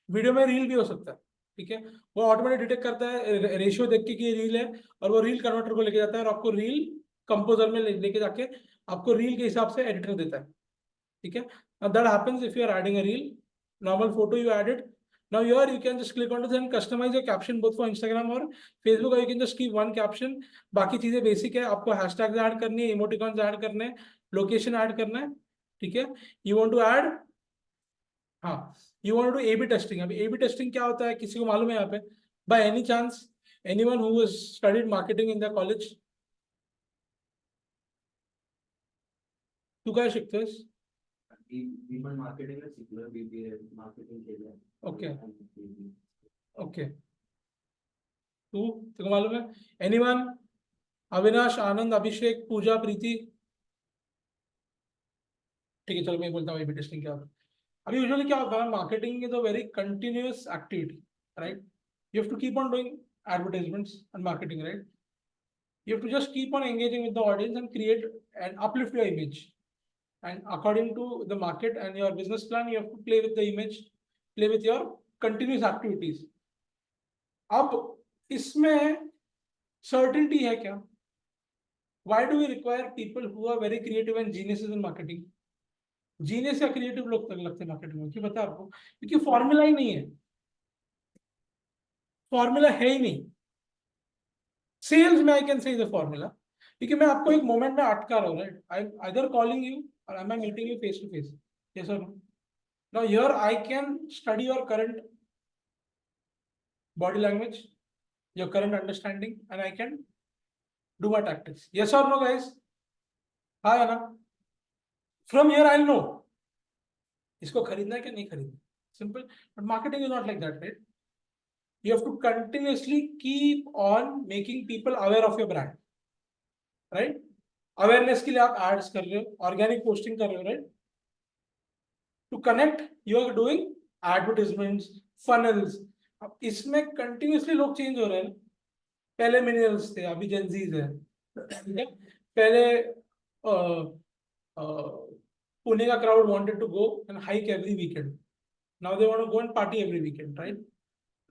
Video में रील भी हो सकता है, ठीक है? वो ऑटोमेटिक डिटेक्ट करता है रेशियो देख के कि ये रील है, और वो रील कन्वर्टर को लेके जाता है और आपको रील कंपोजर में लेके जाके आपको रील के हिसाब से एडिटर देता है, ठीक है? That happens if you are adding a reel, normal photo you added, now here you can just click on this and customize your caption both for Instagram और Facebook, or you can just keep one caption। बाकी चीजें basic है, आपको hashtags add करनी है, emoticons add करने हैं, location add करना है, ठीक है? यू वांट टू ऐड, हाँ, you want to A B testing. अभी ए-बी टेस्टिंग क्या होता है, किसी को मालूम है यहाँ पे? By any chance anyone who has studied marketing in the college? तू काय शिकतोयस? ईमेल मार्केटिंग में शिकलोय, बीबीए मार्केटिंग केलंय। ओके ओके, तू, तुझको मालूम है? एनीवन? अविनाश, आनंद, अभिषेक, पूजा, प्रीति? ठीक है, चलो मैं बोलता हूँ ए-बी टेस्टिंग क्या होता है। अभी यूजुअली क्या होता है, marketing is a very continuous activity, right? You have to keep on doing advertisements and marketing, right? You have to just keep on engaging with the audience and create and uplift your image. And according to the market and your business plan, you have to play with the image, play with your continuous activities. अब इसमें certainty है क्या? Why do we require people who are very creative and geniuses in marketing? Genius या creative लोग तक लगते हैं marketing में, क्यों बता आपको? क्योंकि फॉर्मूला ही नहीं है, फॉर्मूला है ही नहीं। सेल्स में I can say the formula, क्योंकि मैं आपको एक मोमेंट में अटका रहा हूं, right? I either calling you or I am meeting you face to face, yes और no? Now here I can study your current body language, your current understanding, and I can do my tactics, yes और no guys? हाँ या ना? From here I know इसको खरीदना है कि नहीं खरीदना, simple. But marketing is not like that, right? You have to continuously keep on making people aware of your brand, right? Awareness के लिए आप ads कर रहे हो, organic posting कर रहे हो, right? To connect, you are doing advertisements, funnels. अब इसमें continuously लोग change हो रहे हैं। पहले millennials थे, अभी Gen Zs है, ठीक है? पहले पुणे का crowd wanted to go and hike every weekend. Now they want to go and party every weekend, right?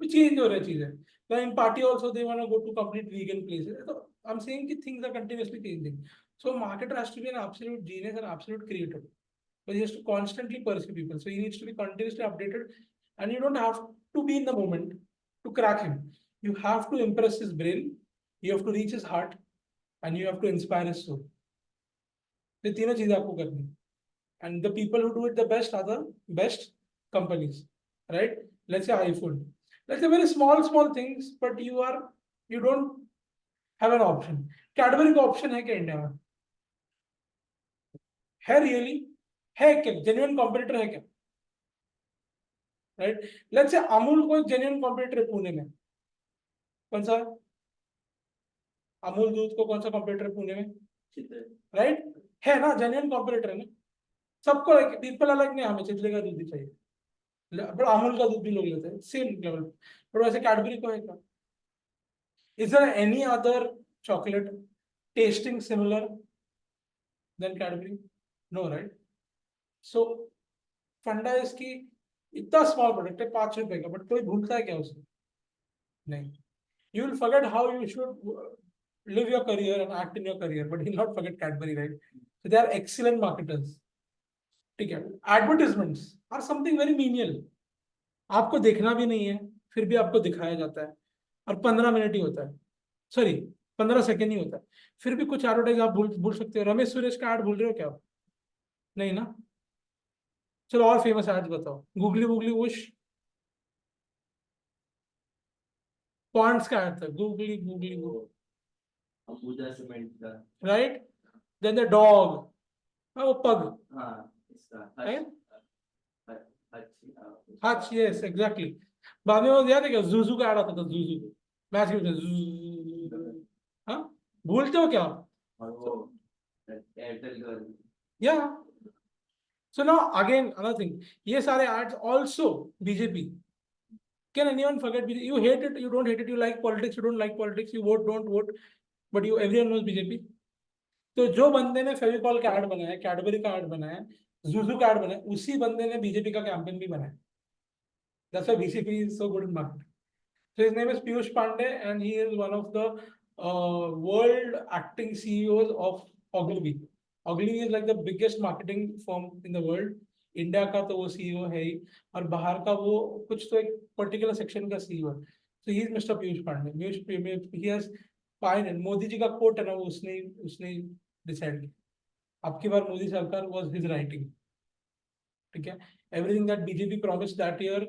Change हो रही चीजें। Now in party also they want to go to complete vegan places. So I'm saying that things are continuously changing. So marketer has to be an absolute genius and absolute creator. But he has to constantly pursue people. So he needs to be continuously updated, and you don't have to be in the moment to crack him. You have to impress his brain, you have to reach his heart, and you have to inspire his soul. ये तीनों चीजें आपको करनी। And the people who do it the best are the best companies, right? Let's say iPhone. Let's say very small things, but you don't have an option. Cadbury का option है क्या India में? है really? है क्या? Genuine competitor है क्या? Right? Let's say Amul कोई genuine competitor है पुणे में, कौन सा है? अमूल दूध को कौन सा कॉम्पिटिटर पुणे में? चित्र राइट, है ना, जेन्युइन कॉम्पिटिटर है ना। सबको पीपल अलग नहीं, हमें चितले का दूध ही चाहिए, बट अमूल का दूध भी लोग लेते हैं सेम लेवल। बट वैसे कैडबरी को है क्या? Is there any other chocolate tasting similar then Cadbury? No, right. So फंडा इसकी, इतना स्मॉल प्रोडक्ट है, 5 रुपए का, बट कोई भूलता है क्या उसे? नहीं। You will forget how you should live your career and act in your career, but you'll not forget Cadbury, right? So they are excellent marketers. ठीक है, advertisements are something very menial. आपको देखना भी नहीं है, फिर भी आपको दिखाया जाता है, और 15 मिनट ही होता है, सॉरी 15 सेकेंड ही होता है, फिर भी कुछ एडवर्टाइज आप भूल सकते हो। रमेश सुरेश का एड भूल रहे हो क्या आप? नहीं ना। चलो और फेमस एड्स बताओ। गूगली वूगली वुश, पॉन्ड्स का एड था, गूगली वूगली वुश, अंबुजा सीमेंट का, राइट। देन द डॉग, वो पग, हाँ इसका right? अच्छी हाँ, यस एग्जैक्टली। बाद में वो याद है क्या, जूजू का एड आता था, जूजू मैच में, हाँ, भूलते हो क्या आप? और वो एयरटेल का या so now again another thing, ये सारे ads also BJP. Can anyone forget BJP? You hate it, you don't hate it, you like politics, you don't like politics, you vote don't vote, but you everyone knows BJP. तो जो बंदे ने फेविकॉल का add बनाया, Cadbury का add बनाया, जूजू का add बनाया, उसी बंदे ने बीजेपी का कैंपेन भी बनाया। That's why BCP is so good in marketing. So his name is Piyush Pandey, and he is one of the world acting CEOs of Ogilvy. Ogilvy is like the biggest marketing firm in the world. India का तो वो CEO है ही, और बाहर का वो कुछ तो एक पर्टिकुलर सेक्शन का सीईओ है। So he is Mr. Piyush Pandey. He has pioneered. Modi ji का कोट है ना, वो उसने डिसाइड किया। अब की बार मोदी सरकार was his writing. ठीक है, everything that BJP promised that year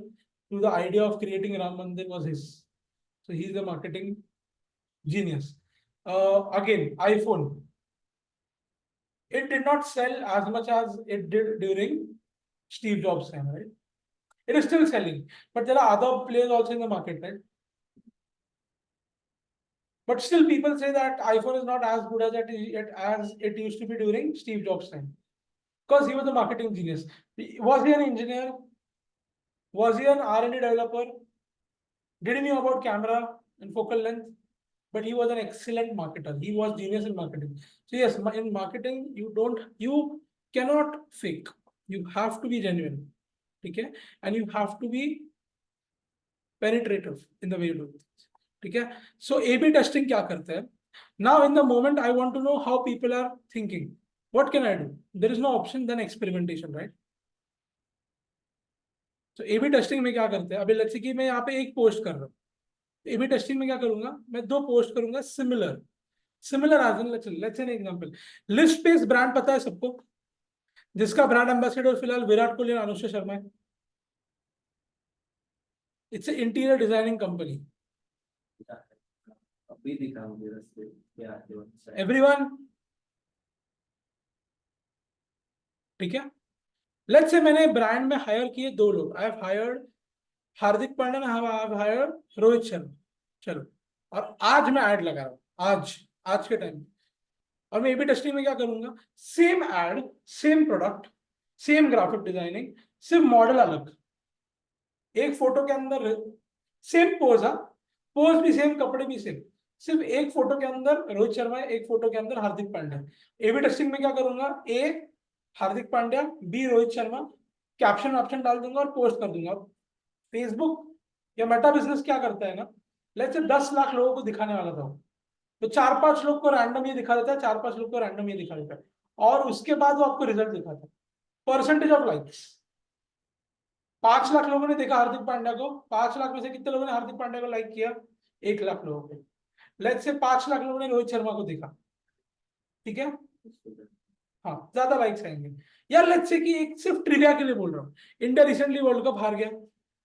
to the idea of creating Ram Mandir was his. So he is a marketing genius. Again, iPhone. It did not sell as much as it did during Steve Jobs' time, right? It is still selling, but there are other players also in the market, right? But still, people say that iPhone is not as good as it used to be during Steve Jobs' time, because he was a marketing genius. Was he an engineer? Was he an R&D developer? Did he know about camera and focal length? But he was an excellent marketer. He was genius in marketing. So yes, in marketing, you cannot fake. You have to be genuine. Okay? And you have to be penetrative in the way you do things. Okay? So A/B testing क्या करता है? Now in the moment, I want to know how people are thinking. What can I do? There is no option than experimentation, right? तो A/B testing में क्या करते हैं? अभी let's say कि मैं यहाँ पे एक पोस्ट कर रहा हूँ, A/B टेस्टिंग में क्या करूंगा, मैं 2 पोस्ट करूंगा similar as in, let's an example, list space brand पता है सबको, जिसका ब्रांड एम्बेसडर फिलहाल विराट कोहली और अनुष्का शर्मा है। It's a interior designing company. अभी दिखा मुझे रास्ते क्या है एवरीवन, ठीक है। लेट्स से मैंने ब्रांड में हायर किए 2 लोग, I have hired Hardik Pandya, I have hired Rohit Sharma. चलो, और आज मैं ऐड लगा रहा हूं, आज के टाइम, और मैं A/B टेस्टिंग में क्या करूंगा, same ad, same product, same graphic designing, सिर्फ मॉडल अलग, एक फोटो के अंदर सेम पोज, पोज भी सेम, कपड़े भी सेम, सिर्फ एक फोटो के अंदर रोहित शर्मा है, एक फोटो के अंदर हार्दिक पांड्या। A/B टेस्टिंग में क्या करूंगा, A Hardik Pandya, B Rohit Sharma, caption option डाल दूंगा और पोस्ट कर दूंगा। फेसबुक या मेटा बिजनेस क्या करता है ना, लेट्स से 10 लाख लोगों को दिखाने वाला था, तो 4-5 लोग को रैंडम ये दिखा देता है, 4-5 लोग को रैंडम ये दिखा देता है, और उसके बाद वो आपको रिजल्ट दिखाता है, परसेंटेज ऑफ लाइक्स। 5 लाख लोगों ने देखा हार्दिक पांड्या को, 5 लाख में से कितने लोगों ने हार्दिक पांड्या को लाइक किया? 1 लाख लोगों को। लेट्स से 5 लाख लोगों ने रोहित शर्मा को देखा, ठीक है, हाँ, ज्यादा लाइक्स आएंगे। यार लेट्स से कि एक सिर्फ ट्रिविया के लिए बोल रहा हूँ, इंडिया रिसेंटली वर्ल्ड कप हार गया,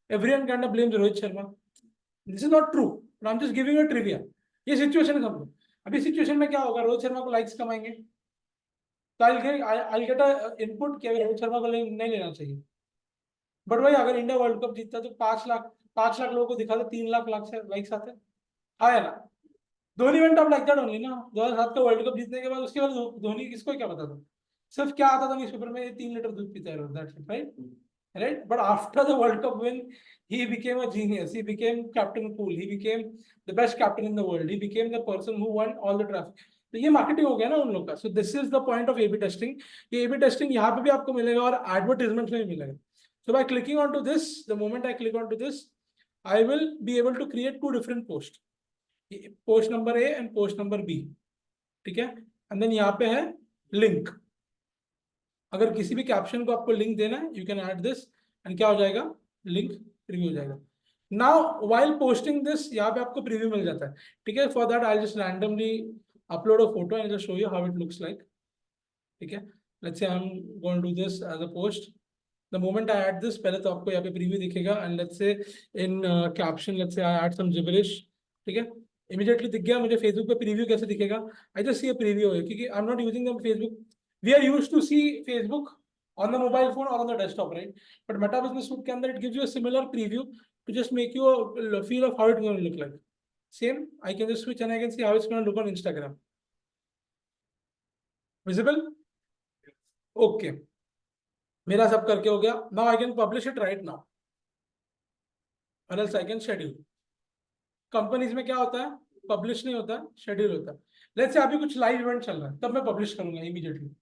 everyone kind of blames Rohit Sharma, this is not true, I am just giving a trivia. ये सिचुएशन कम है, अभी सिचुएशन में क्या होगा, रोहित शर्मा को लाइक्स कम आएंगे, तो आई गेट अ इनपुट कि रोहित शर्मा को नहीं लेना चाहिए। बट भाई अगर इंडिया वर्ल्ड कप जीतता तो 5 लाख लोगों को दिखा, 3 लाख लाइक्स आते, आया ना, Dhoni went up like that only ना। 2007 का वर्ल्ड कप जीतने के बाद उसके बाद धोनी किसको क्या पता था, सिर्फ क्या आता था न्यूज़पेपर में, 3 लीटर दूध पीता है, that's it, right? Right, but after the World Cup win, he became a genius. He became Captain Cool. He became the best captain in the world. He became the person who won all the trophies. तो ये marketing हो गया ना उन लोग का. So this is the point of A/B testing. ये A/B testing यहाँ पे भी आपको मिलेगा और एडवर्टाइजमेंट में भी मिलेगा. So by clicking onto this, the moment I click onto this, I will be able to create 2 different posts. Post number A and post number B. ठीक है? And then यहाँ पे है link. अगर किसी भी कैप्शन को आपको लिंक देना है, you can add this and क्या हो जाएगा, लिंक प्रीव्यू हो जाएगा. नाउ व्हाइल पोस्टिंग दिस, यहाँ पे आपको प्रीव्यू मिल जाता है. ठीक है, for that I just randomly upload a photo and just show you how it looks like. ठीक है, let's say I am going to this as a post. The moment I add this, पहले तो आपको यहाँ पे preview दिखेगा and let's say in caption let's say I add some जिबरिश. ठीक है, इमीडिएटली दिख गया मुझे. फेसबुक पे प्रीव्यू कैसे दिखेगा, I just see a preview है, क्योंकि आई am not using the Facebook. We are used to see Facebook on the mobile phone or on the desktop, right? But Meta Business Suite के अंदर it gives you a similar preview to just make you a feel of how it's going to look like. Same, I can just switch and I can see how it's going to look on Instagram. Visible? Okay. मेरा सब करके हो गया. Now I can publish it right now. Or else I can schedule. Companies में क्या होता है, publish नहीं होता, schedule होता है. Let's say अभी कुछ live event चल रहा है, तब मैं publish करूंगा immediately.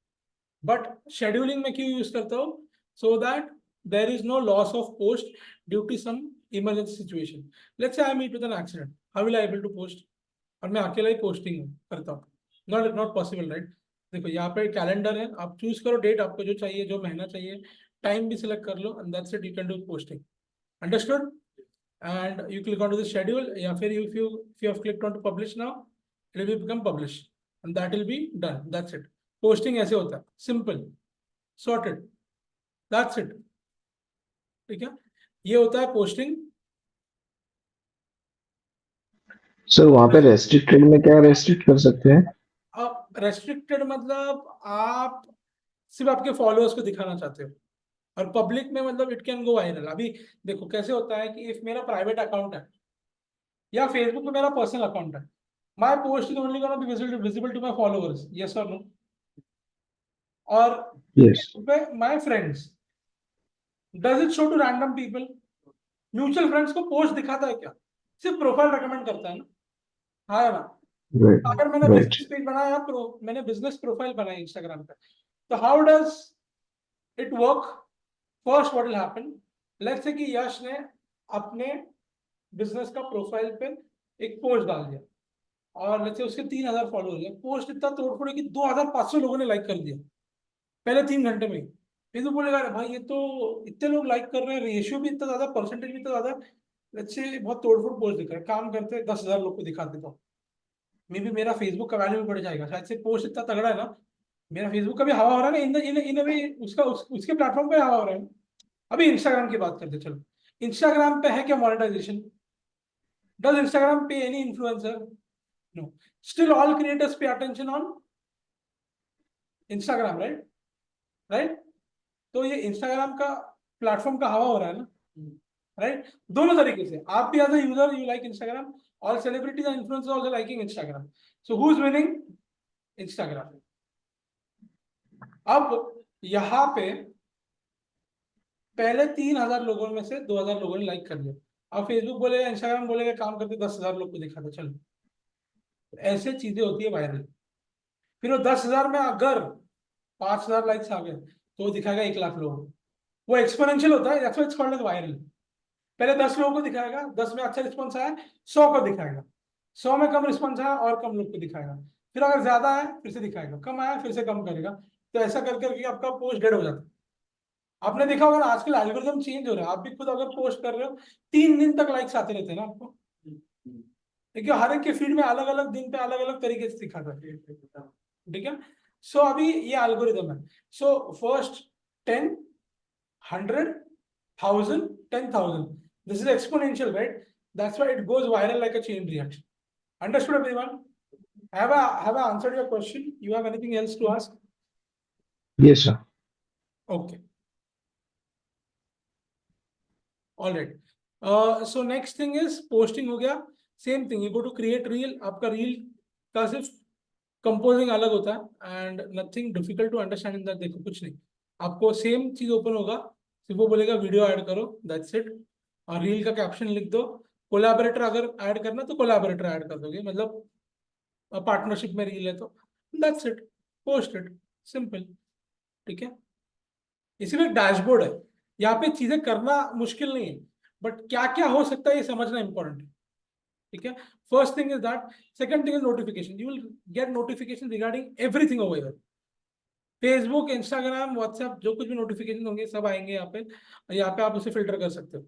बट शेड्यूलिंग में क्यों यूज करता हूँ, so that there is no loss of post due to some emergency situation. Let's say I meet with an accident, how will I able to post, और मैं अकेला ही posting करता हूँ, not possible, right? देखो यहाँ पे कैलेंडर है, आप चूज करो डेट, आपको जो चाहिए, जो महीना चाहिए, टाइम भी सिलेक्ट कर लो and that's it, you can do posting. Understood? And you click on to the schedule, या फिर if you have clicked on to publish now, it will become publish and that will be done. That's it. Posting ऐसे होता है, simple, sorted, that's it. ठीक है, ये होता है पोस्टिंग. सर वहां पे रेस्ट्रिक्टेड में क्या रेस्ट्रिक्ट कर सकते हैं? अब रेस्ट्रिक्टेड मतलब आप सिर्फ आपके फॉलोअर्स को दिखाना चाहते हो, और पब्लिक में मतलब इट कैन गो वायरल. अभी देखो कैसे होता है कि इफ मेरा प्राइवेट अकाउंट है या फेसबुक में मेरा पर्सनल अकाउंट है, my post is only gonna be visible to my followers, yes और नो? और yes. My friends, does it show to random people? Mutual friends को पोस्ट दिखाता है क्या, सिर्फ प्रोफाइल रेकमेंड करता है ना. हाँ ना. राइट. अगर मैंने राइट. बिजनेस पेज बनाया, मैंने बिजनेस प्रोफाइल बनाई इंस्टाग्राम पे, तो how does it work? First what will happen, let's say कि यश ने अपने बिजनेस का प्रोफाइल पे एक पोस्ट डाल दिया और लेट्स से उसके 3000 फॉलोअर्स हैं. पोस्ट इतना तोड़फोड़ है कि 2500 लोगों ने लाइक कर दिया पहले 3 घंटे में ही. फिर तो बोलेगा भाई ये तो इतने लोग लाइक कर रहे हैं, रेशियो भी इतना ज्यादा, परसेंटेज भी इतना ज्यादा, लेट्स से बहुत तोड़फोड़ पोस्ट दिख रहा है. काम करते 10,000 लोग को दिखा देता हूँ, मे बी मेरा फेसबुक का वैल्यू भी बढ़ जाएगा. शायद से पोस्ट इतना तगड़ा है ना, मेरा फेसबुक का भी हवा हो रहा है ना, इन वे उसका उसके प्लेटफॉर्म पे हवा हो रहा है. अभी इंस्टाग्राम की बात करते, चलो इंस्टाग्राम पे है क्या monetization? Does Instagram pay any influencer? No. Still all creators pay attention on Instagram, right? Right. तो ये इंस्टाग्राम का प्लेटफॉर्म का हवा हो रहा है ना, राइट? दोनों तरीके से, आप भी as a user you like Instagram, all celebrities and influencers also liking Instagram. So who is winning? Instagram. अब यहाँ पे पहले 3000 लोगों में से 2000 लोगों ने लाइक कर लिया. अब फेसबुक बोलेगा, इंस्टाग्राम बोलेगा, काम करते 10,000 लोग को दिखाते, चलो ऐसे चीजें होती है वायरल. फिर वो 10,000 में अगर 5,000 लाइक्स आ गए तो वो दिखाएगा 1,00,000 लोगों को. वो एक्सपोनेंशियल होता है, that's why it's called as viral. पहले 10 लोगों को दिखाएगा, 10 में अच्छा रिस्पॉन्स आया 100 को दिखाएगा, 100 में कम रिस्पॉन्स आया और कम लोग को दिखाएगा, फिर अगर ज्यादा आया फिर से दिखाएगा, कम आया फिर से कम करेगा. तो ऐसा कर करके आपका पोस्ट डेड हो जाता है. आपने देखा होगा आजकल एल्गोरिथम चेंज हो रहा है, आप भी खुद अगर पोस्ट कर रहे हो 3 दिन तक लाइक्स आते रहते हैं ना आपको, देखिए हर एक के फीड में अलग अलग दिन पे अलग अलग तरीके से दिखाता है. ठीक है, सो अभी ये एल्गोरिथम है. So first 10, 100, 1000, 10,000, this is exponential, right? That's why it goes viral like a chain reaction. Understood everyone? Have I answered your question? You have anything else to ask? Yes, sir. Okay. All right. So next thing is posting हो गया. Same thing, you go to create reel, आपका reel का सिर्फ composing अलग होता है and nothing difficult to understand in that. देखो कुछ नहीं, आपको सेम चीज ओपन होगा, सिर्फ वो बोलेगा वीडियो ऐड करो, दैट्स इट। और रील का कैप्शन लिख दो, कोलैबोरेटर अगर ऐड करना तो कोलैबोरेटर ऐड कर दोगे, मतलब पार्टनरशिप में रील है तो that's it, post it, simple. ठीक है, इसीलिए डैशबोर्ड है, यहाँ पे चीजें करना मुश्किल नहीं है, बट क्या क्या हो सकता है ये समझना इंपॉर्टेंट है। ठीक है, first thing is that, second thing is notification, you will get notification regarding everything over here, Facebook, Instagram, WhatsApp, जो कुछ भी नोटिफिकेशन होंगे सब आएंगे यहाँ पे, यहाँ पे आप उसे फिल्टर कर सकते हो।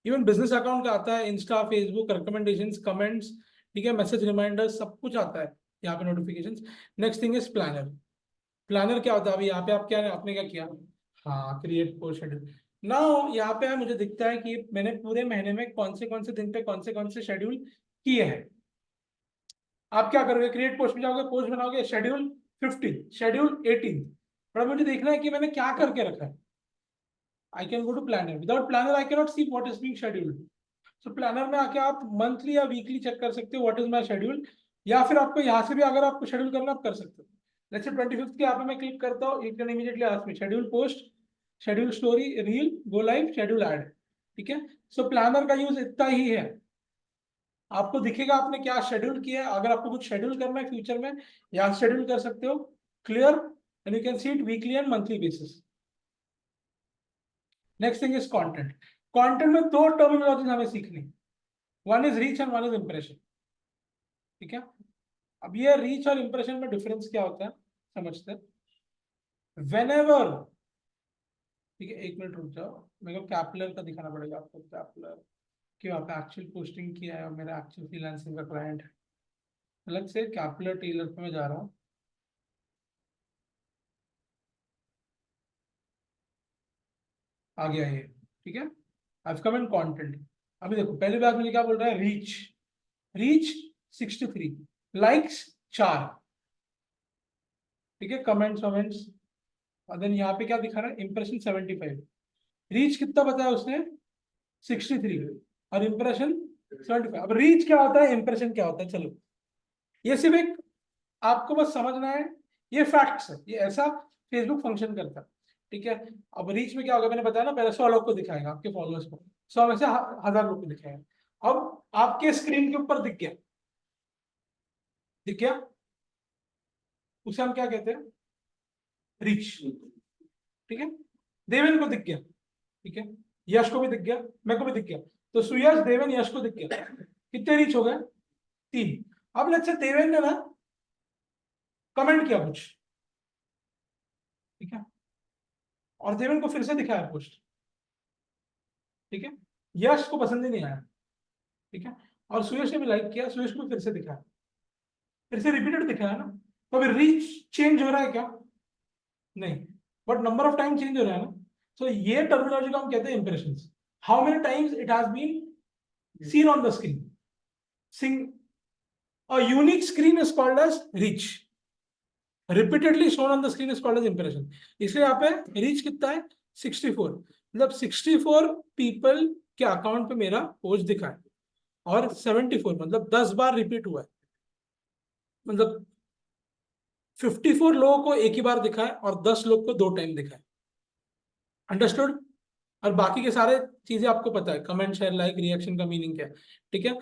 इवन बिजनेस अकाउंट का आता है, इंस्टा, फेसबुक, रिकमेंडेशंस, कमेंट्स, ठीक है, मैसेज रिमाइंडर्स, सब कुछ आता है यहाँ पे notifications. Next thing is planner. Planner क्या होता है, अभी यहाँ पे आप क्या, आपने क्या किया, हाँ क्रिएट पोस्ट शेड्यूल। नाउ यहाँ पे मुझे दिखता है कि मैंने पूरे महीने में कौन से दिन पे कौन से शेड्यूल किए हैं। आप क्या करोगे, क्रिएट पोस्ट में जाओगे, पोस्ट बनाओगे, शेड्यूल 15, शेड्यूल 18, पर मुझे देखना है कि मैंने क्या करके रखा है। I can go to planner. Without planner, I cannot see what is being scheduled. So planner में आके आप मंथली या वीकली चेक कर सकते हो what is my schedule, या फिर आपको यहाँ से भी अगर आपको शेड्यूल करना आप कर सकते हो। Let's say 25th के यहाँ पे मैं क्लिक करता हूँ, you can immediately ask me schedule post, schedule story, reel, go live, schedule ad। ठीक है, so planner का यूज इतना ही है, आपको दिखेगा आपने क्या शेड्यूल किया है। अगर आपको कुछ शेड्यूल करना है फ्यूचर में, यहाँ शेड्यूल कर सकते हो, clear, and you can see it weekly and monthly basis. Next thing is content. Content में दो टर्मिनोलॉजीज हमें सीखनी, one is reach and one is impression. ठीक है, अब ये रीच और इंप्रेशन में डिफरेंस क्या होता है समझते हैं। व्हेनेवर, ठीक है, एक मिनट रुक जाओ, मेरे को कैपलर का दिखाना पड़ेगा आपको, कैपलर कि वहाँ पे एक्चुअल पोस्टिंग किया है और मेरा एक्चुअल फ्रीलांसिंग का क्लाइंट है। अलग से कैपलर टेलर पे मैं जा रहा हूँ, आ गया ये। ठीक है, I have come in content. अभी देखो पहली बात मुझे क्या बोल रहा है, रीच, रीच 63, लाइक्स 4, ठीक है, कमेंट्स वमेंट्स, और देन यहाँ पे क्या दिखा रहा है, इंप्रेशन 75। रीच कितना बताया उसने, 63, और इंप्रेशन 75। अब रीच क्या होता है, इंप्रेशन क्या होता है, चलो ये सिर्फ एक आपको बस समझना है, ये फैक्ट्स है, ये ऐसा फेसबुक फंक्शन करता है। ठीक है, अब रीच में क्या होगा, मैंने बताया ना, पहले 100 लोग को दिखाएगा, आपके फॉलोअर्स को 100 में से 1000 लोग को दिखाएगा। अब आपके स्क्रीन के ऊपर दिख गया, दिख गया, उसे हम क्या कहते हैं, रीच। ठीक है, देवेन को दिख गया, ठीक है, यश को भी दिख गया, मेरे को भी दिख गया, तो सुयश, देवेन, यश को दिख गया, कितने रीच हो गए, 3। अब लेट्स से देवेन ने ना कमेंट किया कुछ, ठीक है, और देवेन को फिर से दिखाया पोस्ट, ठीक है, यश को पसंद ही नहीं आया, ठीक है, और सुयश ने भी लाइक किया, सुयश को फिर से दिखाया, फिर से रिपीटेड दिखाया ना, तो अभी रीच चेंज हो रहा है क्या, नहीं, but number of time change हो रहा है ना। सो ये टर्मिनोलॉजी को हम कहते हैं impressions, how many times it has been seen on the screen. A unique screen is called as reach, repeatedly shown on the screen is called as impression. इसलिए यहाँ पे रीच कितना है, 64, मतलब 64 पीपल के अकाउंट पे मेरा पोस्ट दिखा है, और 74 मतलब 10 बार रिपीट हुआ है, मतलब 54 लोगों को एक ही बार दिखा है और 10 लोग को 2 टाइम दिखा है। अंडरस्टूड, और बाकी के सारे चीजें आपको पता है, कमेंट, शेयर, लाइक, रिएक्शन का मीनिंग क्या है। ठीक है,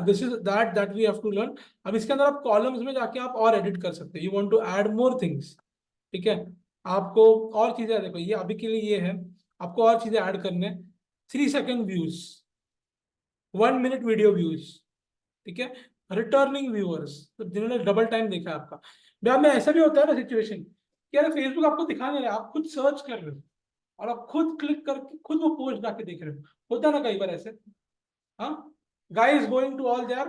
this is that we have to learn. अब इसके अंदर आप कॉलम्स में जाके आप और एडिट कर सकते हो, you want to add more things. ठीक है, आपको और चीजें, देखो ये अभी के लिए ये है, आपको और चीजें ऐड करने, 3 second views, 1 minute video views, ठीक है, रिटर्निंग व्यूअर्स, तो जिन्होंने डबल टाइम देखा आपका। ब्याह में ऐसा भी होता है ना सिचुएशन कि यार फेसबुक आपको दिखा नहीं रहा, आप खुद सर्च कर रहे हो और आप खुद क्लिक करके खुद वो पोस्ट जाके देख रहे हो, होता है ना कई बार ऐसे। हाँ, guys going to all there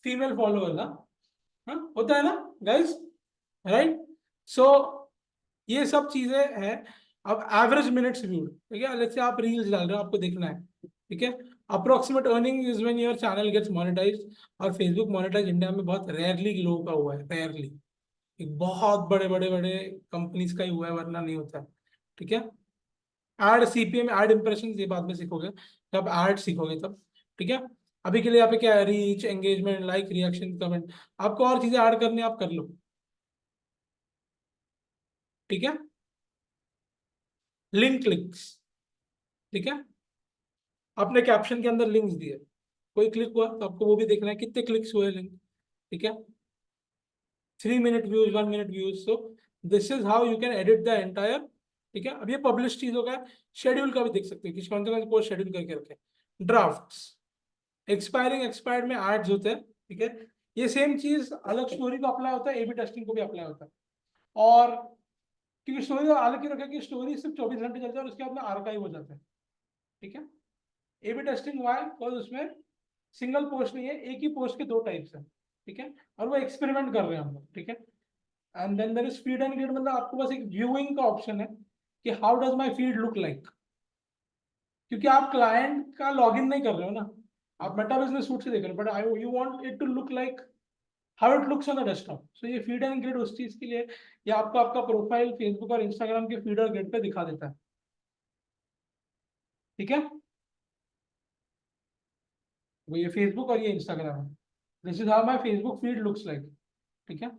female followers ना, हाँ होता है ना गाइस, राइट। सो ये सब चीजें हैं। अब एवरेज मिनट्स व्यूड, ठीक है, लेट्स से आप रील्स डाल रहे हो, आपको देखना है, ठीक है, approximate earning is when your channel gets monetized, और फेसबुक मोनेटाइज इंडिया में बहुत रेयरली लोगों का हुआ है, रेयरली, एक बहुत बड़े बड़े बड़े कंपनीज का ही हुआ है, वरना नहीं होता है। ठीक है, एड सीपीएम, एड इंप्रेशन ये बाद में सीखोगे, जब एड सीखोगे तब। ठीक है, अभी के लिए यहाँ पे क्या है, reach, engagement, like, reaction, comment. आपको और चीजें ऐड करनी है आप कर लो, ठीक है। लिंक क्लिक्स, ठीक है। आपने कैप्शन के अंदर लिंक्स दिए, कोई क्लिक हुआ तो आपको वो भी देखना है कितने क्लिक्स हुए लिंक, ठीक है। 3 minute views, 1 minute views, so this is how you can edit the entire, ठीक है। अब ये पब्लिश चीजों का शेड्यूल का भी देख सकते हो कि कौन से पोस्ट शेड्यूल करके रखे। ड्राफ्ट्स, एक्सपायरिंग, एक्सपायर्ड में एड्स होते हैं, ठीक है। ये सेम चीज अलग स्टोरी को अप्लाई होता है, एबी टेस्टिंग को भी अप्लाई होता है। और क्योंकि स्टोरी अलग ही रखा कि स्टोरी सिर्फ 24 घंटे चलती है और उसके बाद में आर्काइव हो जाता है, ठीक है। एबी टेस्टिंग वाई, बिकॉज उसमें सिंगल पोस्ट नहीं है, एक ही पोस्ट के 2 टाइप्स है, ठीक है। और वो एक्सपेरिमेंट कर रहे हैं हम लोग, ठीक है। And then there is feed and grid, मतलब आपको बस एक व्यूइंग का ऑप्शन है कि how does my feed look like, क्योंकि आप क्लाइंट का लॉगिन नहीं कर रहे हो ना, आप मेटा बिजनेस सूट से देख रहे हो, but I you want it to look like how it looks on the desktop. So ये फीड एंड ग्रिड उस चीज के लिए, ये आपको आपका प्रोफाइल फेसबुक और इंस्टाग्राम के फीड और ग्रिड पे दिखा देता है, ठीक है। वो ये फेसबुक और ये इंस्टाग्राम है, this is how my Facebook feed looks like, ठीक है।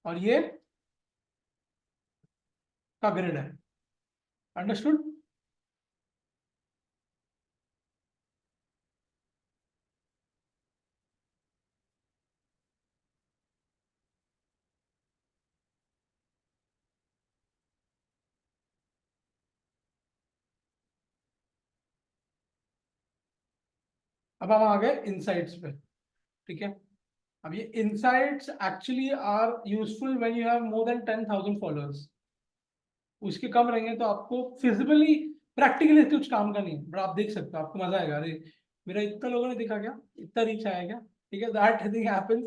और ये का ग्रिड है, अंडरस्टूड। अब हम आ गए इनसाइट्स पे, ठीक है। अब ये insights actually are useful when you have more than 10,000 followers. उसके कम रहेंगे तो आपको फिजिबली प्रैक्टिकली कुछ काम का नहीं है, बट आप देख सकते हो, आपको मजा आएगा, अरे मेरा इतना लोगों ने देखा क्या, इतना रीच आया क्या, ठीक है। That thing happens,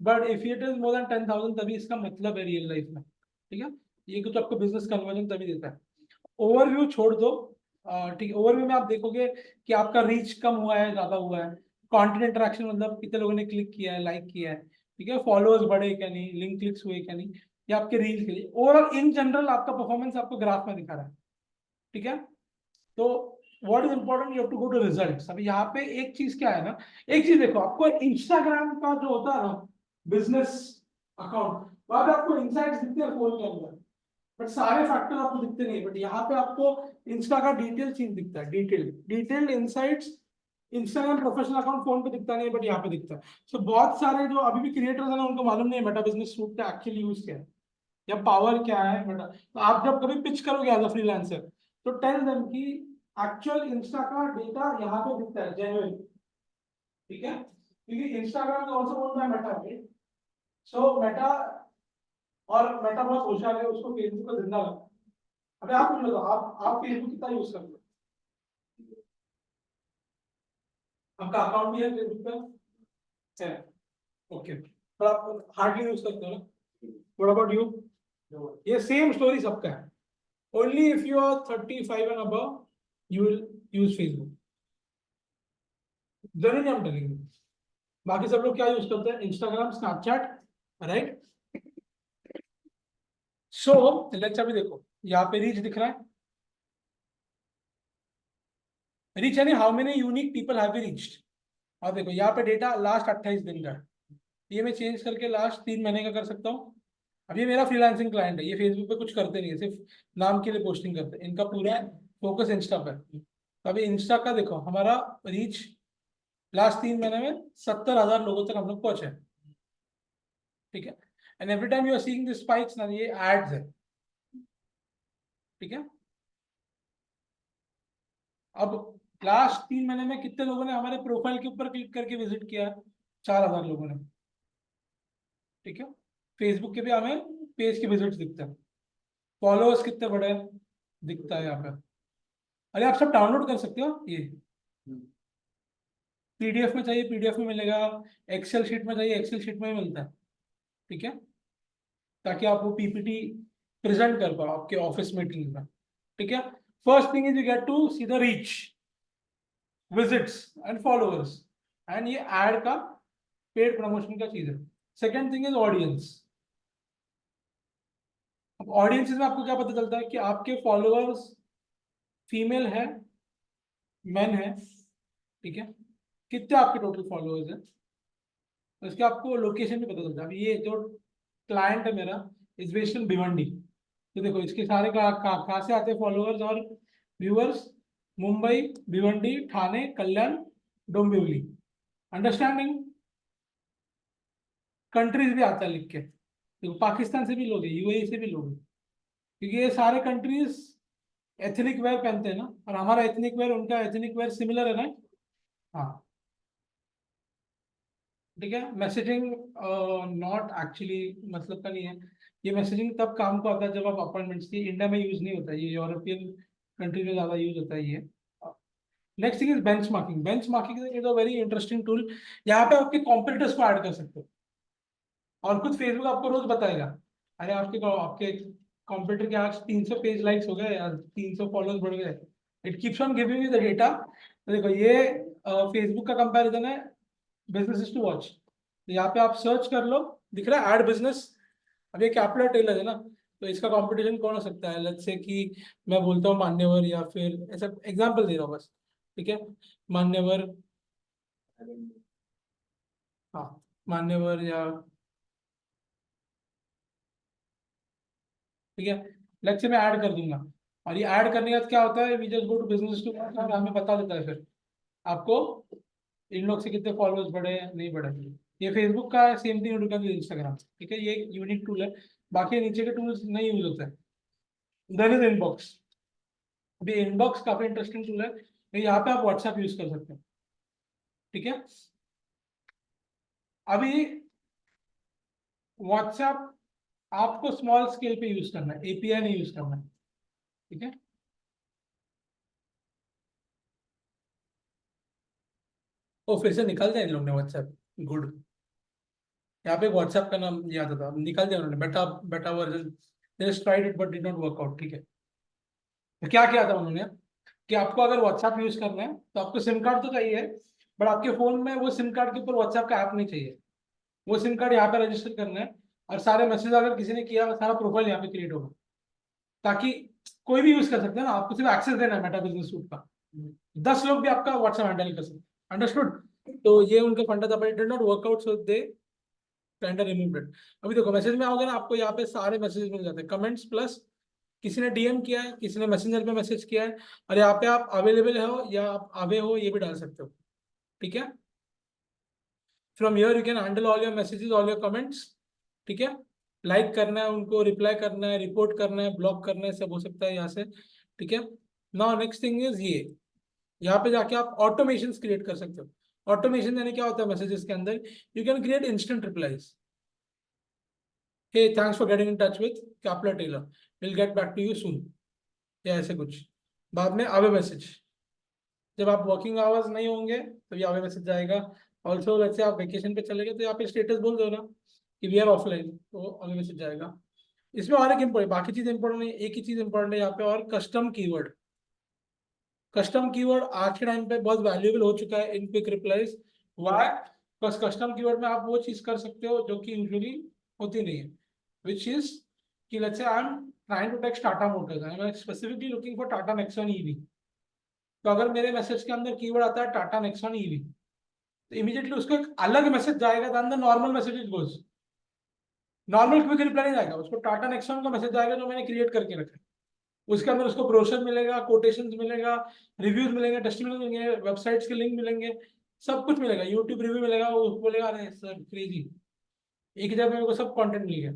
but if it is more than 10,000 तभी इसका मतलब है रियल लाइफ में, ठीक है। ये कुछ आपको बिजनेस कन्वर्जन तभी देता है। ओवरव्यू छोड़ दो, ठीक है। ओवरव्यू में आप देखोगे कि आपका रीच कम हुआ है, ज्यादा हुआ है, कंटेंट इंटरेक्शन मतलब कितने लोगों ने क्लिक किया है, लाइक किया है, ठीक है, फॉलोअर्स बढ़े क्या नहीं, लिंक क्लिक्स हुए क्या नहीं, ये आपके रील के लिए ओवरऑल इन जनरल आपका परफॉर्मेंस आपको ग्राफ में दिखा रहा है, ठीक है। तो what is important, you have to go to results. अभी यहाँ पे एक चीज क्या है ना, एक चीज देखो, आपको इंस्टाग्राम का जो होता है ना बिजनेस अकाउंट, वहां पे आपको इनसाइट्स दिखते हैं फोन के अंदर, बट सारे फैक्टर आपको दिखते नहीं। बट यहाँ पे आपको इंस्टा का डिटेल चीज दिखता है, detailed insights. Instagram professional account phone पे दिखता नहीं है, बट यहाँ पे दिखता है। सो बहुत सारे जो अभी भी क्रिएटर्स हैं ना, उनको मालूम नहीं है मेटा बिजनेस सूट का एक्चुअली यूज क्या है या पावर क्या है मेटा। तो आप जब कभी पिच करोगे एज अ फ्रीलांसर, तो टेल देम कि एक्चुअल इंस्टा का डेटा यहाँ पे दिखता है, जेन्युइन, ठीक है। क्योंकि Instagram is also owned by Meta, so Meta, और मेटा बहुत होशियार है, उसको फेसबुक का जिंदा रखा। अबे आप मुझे बताओ, आप फेसबुक कितना यूज करते हो? आपका अकाउंट भी है फेसबुक पे? है, ओके, पर आप हार्डली यूज करते हो ना। What about you? ये सेम स्टोरी सबका है, only if you are 35 and above you will use Facebook, generally I am telling you. बाकी सब लोग क्या यूज करते हैं, Instagram, Snapchat, right. So let's अभी देखो, यहाँ पे रीच दिख रहा है, रीच यानी how many unique people have be reached. और देखो यहाँ पे डेटा लास्ट 28 दिन का है, ये मैं चेंज करके लास्ट 3 महीने का कर सकता हूँ। अब ये मेरा फ्रीलांसिंग क्लाइंट है, ये फेसबुक पे कुछ करते नहीं है, सिर्फ नाम के लिए पोस्टिंग करते हैं, इनका पूरा फोकस इंस्टा पर। तो अभी इंस्टा का देखो, हमारा रीच लास्ट 3 महीने में 70,000 लोगों तक हम लोग पहुंचे, ठीक है। And every time you are seeing this spikes ना, ये एड्स है, ठीक है। अब लास्ट 3 महीने में कितने लोगों ने हमारे प्रोफाइल के ऊपर क्लिक करके विजिट किया? 4,000 लोगों ने, ठीक है। फेसबुक के भी हमें पेज के विजिट्स दिखते हैं, फॉलोअर्स कितने बड़े दिखता है यहाँ पे। अरे आप सब डाउनलोड कर सकते हो, ये पीडीएफ में चाहिए पीडीएफ में मिलेगा, एक्सेल शीट में चाहिए एक्सेल शीट में मिलता है, ठीक है, ताकि आप वो पीपीटी प्रेजेंट कर पाओ आपके ऑफिस मीटिंग में, ठीक है। First thing is you get to see the reach, visits and followers, and ये एड का पेड प्रमोशन का चीज है। Second thing is audience. अब ऑडियंस में आपको क्या पता चलता है कि आपके फॉलोअर्स फीमेल है मैन है, ठीक है, कितने आपके टोटल फॉलोअर्स है, तो इसके आपको लोकेशन भी पता चलता है। अभी ये जो क्लाइंट है मेरा इस बेस्ड इन भिवंडी, तो देखो इसके सारे कहाँ से आते हैं फॉलोअर्स और व्यूअर्स, मुंबई, भिवंडी, ठाणे, कल्याण, डोंबिवली, अंडरस्टैंडिंग, कंट्रीज भी आता है लिख के, देखो पाकिस्तान से भी लोग हैं, यूएई से भी लोग हैं, क्योंकि ये सारे कंट्रीज एथनिक वेयर पहनते हैं ना, और हमारा एथनिक वेयर उनका एथनिक वेयर सिमिलर है ना। हाँ ठीक है, मैसेजिंग नॉट एक्चुअली मतलब का नहीं है, ये मैसेजिंग तब काम को आता है जब आप अपॉइंटमेंट्स की, इंडिया में यूज नहीं होता, ये यूरोपियन कंट्री में ज्यादा यूज होता है ये। Next thing is benchmarking. Benchmarking is a very interesting tool, यहाँ पे आपके कॉम्पिटिटर्स को ऐड कर सकते हो, और खुद फेसबुक आपको रोज बताएगा, अरे आपके आपके कॉम्पिटिटर के आज 300 पेज लाइक्स हो गए, आज 300 फॉलोअर्स बढ़ गए, it keeps on giving you the data. तो देखो ये फेसबुक का कंपैरिजन है बिजनेसेस टू वॉच, तो यहाँ पे आप सर्च कर लो, दिख रहा है ऐड बिजनेस। अब ये कैपिटल टेलर है ना, तो इसका कंपटीशन कौन हो सकता है, लेट्स से कि मैं बोलता हूँ मान्यवर, या फिर ऐसा एग्जांपल दे रहा हूँ बस, ठीक है, मान्यवर, हाँ मान्यवर, या ठीक है, लेट्स से मैं ऐड कर दूंगा, और ये ऐड करने के बाद क्या होता है, we just go to business to, और हमें बता देता है फिर आपको इन लोग से कितने फॉलोअर्स बढ़े नहीं बढ़े। ये फेसबुक का सेम थिंग कर इंस्टाग्राम, ठीक है, ये एक यूनिक टूल है, बाकी नीचे के टूल्स नहीं यूज होते हैं। Then is inbox. अभी इनबॉक्स काफी इंटरेस्टिंग टूल है, तो यहाँ पे आप व्हाट्सएप यूज कर सकते हैं, ठीक है। अभी व्हाट्सएप आपको स्मॉल स्केल पे यूज करना है, एपीआई नहीं यूज करना है, ठीक है। वो फिर से निकाल दिया इन लोगों ने व्हाट्सएप, गुड, यहाँ पे व्हाट्सएप का नाम याद था, निकाल दिया उन्होंने, बेटा beta version, they tried it but did not work out, ठीक है। तो क्या किया था उन्होंने कि आपको अगर व्हाट्सएप यूज करना है तो आपको सिम कार्ड तो चाहिए, बट आपके फोन में वो सिम कार्ड के ऊपर व्हाट्सएप का ऐप नहीं चाहिए, वो सिम कार्ड यहाँ पे रजिस्टर करना है, और सारे मैसेज अगर किसी ने किया सारा प्रोफाइल यहाँ पे क्रिएट होगा, ताकि कोई भी यूज कर सकते हैं ना, आपको सिर्फ एक्सेस देना है मेटा बिजनेस सूट का, 10 लोग भी आपका व्हाट्सएप हैंडल कर सकते हैं, अंडरस्टूड। तो ये उनका फंडा था, but it did not work out, so they kind of removed it. अभी देखो मैसेज में आओगे ना, आपको यहाँ पे सारे मैसेज मिल जाते हैं, कमेंट्स प्लस किसी ने डीएम किया है, किसी ने मैसेंजर पे मैसेज किया है, और यहाँ पे आप अवेलेबल हो या आप अवे हो ये भी डाल सकते हो, ठीक है। From here you can handle all your messages, all your comments, ठीक है। लाइक करना है उनको, रिप्लाई करना है, रिपोर्ट करना है, ब्लॉक करना है, सब हो सकता है यहाँ से, ठीक है। नाउ नेक्स्ट थिंग इज ये, यहाँ पे जाके आप ऑटोमेशन क्रिएट कर सकते हो। ऑटोमेशन यानी क्या होता है मैसेजेस के अंदर, you can create instant replies, hey thanks for getting in touch with Kapler Taylor, will get back to you soon, या ऐसे कुछ। बाद में आवे मैसेज, जब आप वर्किंग आवर्स नहीं होंगे तो ये आवे मैसेज जाएगा। ऑल्सो वैसे आप वेकेशन पे चले गए तो यहाँ पे स्टेटस बोल दो ना कि वी आर ऑफलाइन, तो आवे मैसेज जाएगा। इसमें और एक इम्पोर्टेंट, बाकी चीज इंपॉर्टेंट नहीं, एक ही चीज इंपॉर्टेंट है यहाँ पे, और कस्टम कीवर्ड। कस्टम कीवर्ड आज के टाइम पे बहुत वैल्यूएबल हो चुका है इन क्विक रिप्लाईज। व्हाई? बस कस्टम कीवर्ड में आप वो चीज कर सकते हो जो कि यूजुअली होती नहीं है, विच इज कि let's say I am trying to text Tata Motors, I am specifically looking for Tata Nexon EV, तो अगर मेरे मैसेज के अंदर कीवर्ड आता है टाटा नेक्सॉन ईवी, तो इमीडिएटली उसको एक अलग मैसेज जाएगा then the normal message goes, normal quick reply नहीं जाएगा, उसको टाटा नेक्सॉन का मैसेज जाएगा जो मैंने क्रिएट करके रखा है, उसके अंदर उसको ब्रोशर मिलेगा, कोटेशंस मिलेगा, रिव्यूज मिलेंगे, टेस्टिमोनियल मिलेंगे, वेबसाइट्स के लिंक मिलेंगे, सब कुछ मिलेगा, यूट्यूब रिव्यू मिलेगा, वो बोलेगा अरे सर क्रेजी, एक जगह मेरे को सब कंटेंट मिल गया,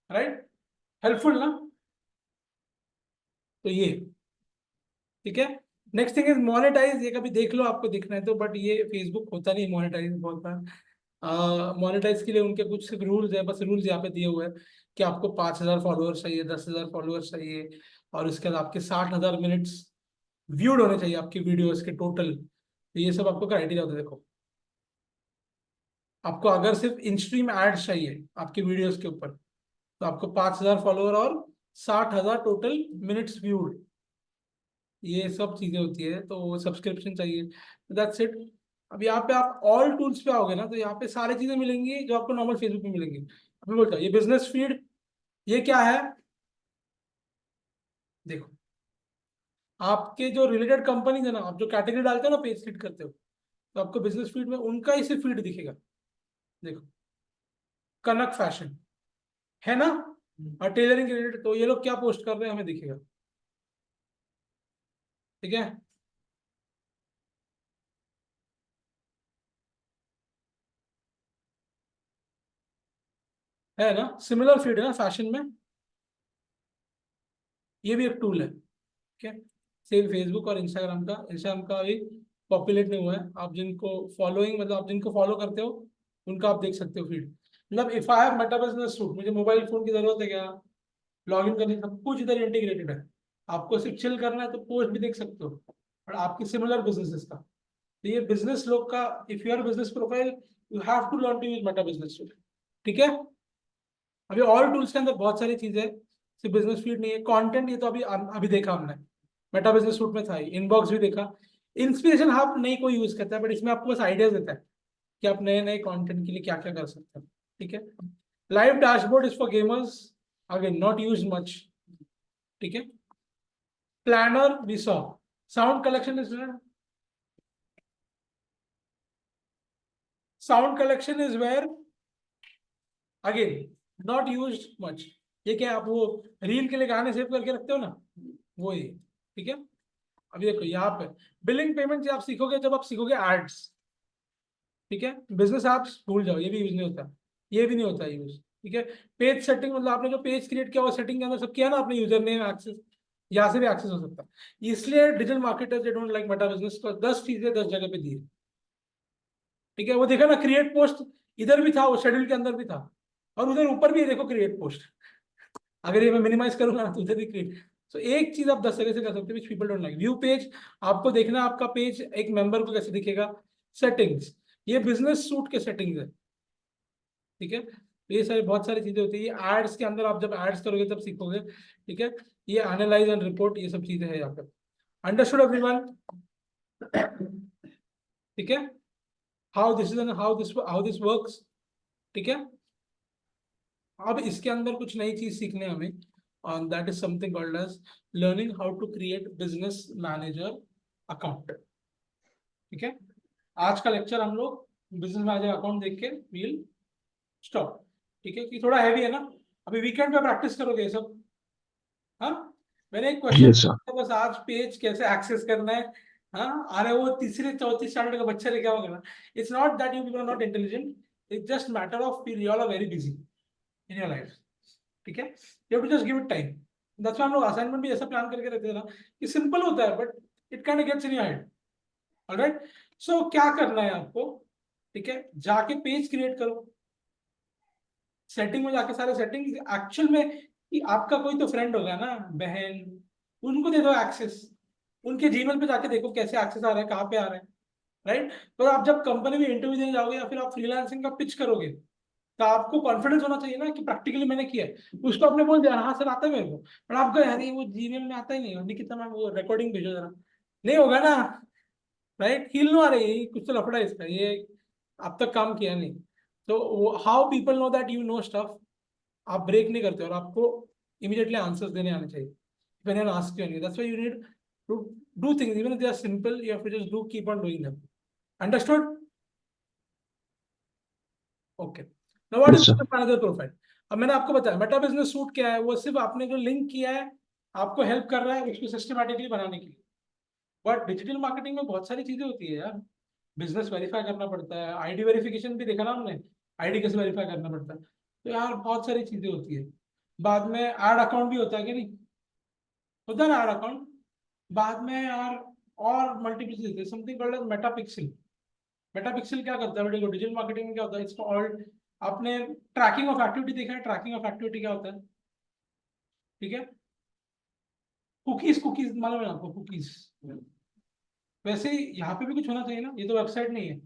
राइट, हेल्पफुल ना। तो ये ठीक है। नेक्स्ट थिंग इज मोनेटाइज, ये कभी देख लो आपको देखना है तो, बट ये फेसबुक होता नहीं मोनेटाइज बहुत बार। मोनेटाइज के लिए उनके कुछ रूल्स है, बस रूल्स यहाँ पे दिए हुए हैं कि आपको 5,000 फॉलोअर्स चाहिए, 10,000 फॉलोअर्स चाहिए, और उसके बाद आपके 60,000 मिनट्स व्यूड होने चाहिए आपकी वीडियोस के टोटल, तो ये सब आपको क्राइटेरिया होता है। देखो आपको अगर सिर्फ इन स्ट्रीम एड्स चाहिए आपकी वीडियोस के ऊपर, तो आपको 5,000 फॉलोअर और 60,000 टोटल मिनट्स व्यूड, ये सब चीजें होती है, तो सब्सक्रिप्शन चाहिए, दैट्स इट। अब यहाँ पे आप ऑल टूल्स पे आओगे ना, तो यहाँ पे सारी चीजें मिलेंगी जो आपको नॉर्मल फेसबुक पे मिलेंगी। अभी बोलता हूँ ये बिजनेस फीड, ये क्या है देखो, आपके जो रिलेटेड कंपनी है ना, आप जो कैटेगरी डालते हो ना, पेज फीड करते हो, तो आपको बिजनेस फीड में उनका ही सिर्फ फीड दिखेगा। देखो, कनक फैशन है ना, और टेलरिंग रिलेटेड, तो ये लोग क्या पोस्ट कर रहे हैं हमें दिखेगा। ठीक है, है ना, सिमिलर फीड है ना फैशन में। ये भी एक टूल है। ठीक है, सेम फेसबुक और इंस्टाग्राम का भी पॉपुलेट नहीं हुआ है। आप जिनको फॉलोइंग, मतलब आप जिनको फॉलो करते हो उनका आप देख सकते हो फीड। मतलब if I have Meta business suit, मुझे मोबाइल फोन की जरूरत है क्या, लॉग इन करने, सब कुछ इधर इंटीग्रेटेड है। आपको सिर्फ चिल करना है तो पोस्ट भी देख सकते हो, और आपकी सिमिलर बिजनेसेस का। तो ये बिजनेस लोग का, if your business profile, you have to learn to use Meta business suite. ठीक है, अभी ऑल टूल्स के अंदर बहुत सारी चीजें हैं, सिर्फ बिजनेस फीड नहीं है। कंटेंट ये तो अभी अभी देखा हमने, मेटा बिजनेस सूट में था, इनबॉक्स भी देखा। इंस्पिरेशन हब नहीं कोई यूज करता है, बट इसमें आपको बस आइडियाज देता है कि आप नए नए कंटेंट के लिए क्या क्या कर सकते हैं। ठीक है, live dashboard is for gamers, again not use much. ठीक है, planner we saw, sound collection is, sound collection is where, again not used much. ये क्या, आप वो रील के लिए गाने सेव करके रखते हो ना, वो ही। ठीक है, अभी देखो यहाँ पे बिलिंग पेमेंट आप सीखोगे जब आप सीखोगे एड्स। ठीक है, बिजनेस ऐप्स भूल जाओ, ये भी यूज नहीं होता, ये भी नहीं होता यूज। ठीक है, पेज सेटिंग, मतलब आपने जो पेज क्रिएट किया वो सेटिंग के अंदर सब किया ना आपने, यूजर नेम एक्सेस, यहाँ से भी एक्सेस हो सकता है। इसलिए digital marketers they don't like Meta business को 10 चीजें 10 जगह पे दी है। ठीक है, वो देखा ना, क्रिएट पोस्ट इधर भी था, वो शेड्यूल के अंदर भी था, और उधर ऊपर भी है, देखो क्रिएट पोस्ट। अगर ये मैं मिनिमाइज करूंगा ना तो उधर भी क्रिएट। तो एक चीज आप 10 जगह से कर सकते हो, people don't like. View page, आपको देखना है आपका पेज एक मेंबर को कैसे दिखेगा। सेटिंग्स, ये बिजनेस सूट के सेटिंग्स है। ठीक है, तो ये सारी बहुत सारी चीजें होती है एड्स के अंदर, आप जब एड्स करोगे तब सीखोगे। ठीक है, ये एनालाइज एंड रिपोर्ट, ये सब चीजें है यहाँ पे। Understood everyone? ठीक है, how this is, how this works. ठीक है, अब इसके अंदर कुछ नई चीज सीखने हमें, और that is something called as learning how to create business manager account. ठीक है, आज का लेक्चर हम लोग बिजनेस मैनेजर अकाउंट देख के वील स्टॉप। ठीक है, कि थोड़ा हैवी है ना, अभी वीकेंड पे प्रैक्टिस करोगे ये सब। हाँ, मैंने एक क्वेश्चन Yes, sir. बस, आज पेज कैसे एक्सेस करना है। हाँ, अरे वो तीसरे चौथी स्टैंडर्ड का बच्चा लेके आओगे ना। It's not that you people are not intelligent, it's just matter of you all are very busy in your life. ठीक है, you have to just give it time. That's why हम लोग असाइनमेंट भी ऐसा प्लान करके रखते हैं ना, कि सिंपल होता है but it kind of gets in your head. Alright, so क्या करना है आपको। ठीक है, जाके पेज क्रिएट करो, सेटिंग में जाके सारे सेटिंग एक्चुअल में, कि आपका कोई तो फ्रेंड होगा ना, बहन, उनको दे दो एक्सेस। उनके जीमेल पे जाके देखो कैसे एक्सेस आ रहा है, कहाँ पे आ रहा है। राइट, तो आप जब कंपनी में इंटरव्यू देने जाओगे या फिर आप फ्रीलांसिंग का पिच करोगे, तो आपको कॉन्फिडेंस होना चाहिए ना कि प्रैक्टिकली मैंने किया है। उसको आपने बोल दिया हाँ सर आता है मेरे को, पर आप गए अरे वो जीमेल में आता ही नहीं, निकिता मैम वो रिकॉर्डिंग भेजो जरा, नहीं होगा ना। राइट, फील नो, आ रही कुछ तो लफड़ा है इसका, ये अब तक काम किया नहीं। तो how people know that you know stuff, आप ब्रेक नहीं करते, और आपको इमीडिएटली आंसर्स देने आने चाहिए when I ask you anything. That's why you need to do things even if they are simple. You have to just do keep on doing them. Understood? Okay. Now what Yes, is sir. business manager profile? अब मैंने आपको बताया Meta business suit क्या है, वो सिर्फ आपने जो लिंक किया है आपको हेल्प कर रहा है उसको सिस्टमैटिकली बनाने के लिए। बट डिजिटल मार्केटिंग में बहुत सारी चीजें होती है यार, बिजनेस वेरीफाई करना पड़ता है, आईडी वेरिफिकेशन भी देखा ना हमने, आईडी कैसे वेरीफाई करना पड़ता है। तो यार बहुत सारी चीजें होती है। बाद में एड अकाउंट भी होता है कि नहीं, होता है ना एड अकाउंट। बाद में यार और मल्टीपल चीजें, something called as Meta pixel. Meta pixel क्या करता है बेटे, डिजिटल मार्केटिंग में क्या होता है, इट्स कॉल्ड, आपने ट्रैकिंग ऑफ एक्टिविटी देखा है, ट्रैकिंग ऑफ एक्टिविटी क्या होता है। ठीक है, कुकीज, कुकीज मालूम है आपको, कुकीज। वैसे ही यहाँ पे भी कुछ होना चाहिए ना, ये तो वेबसाइट नहीं है,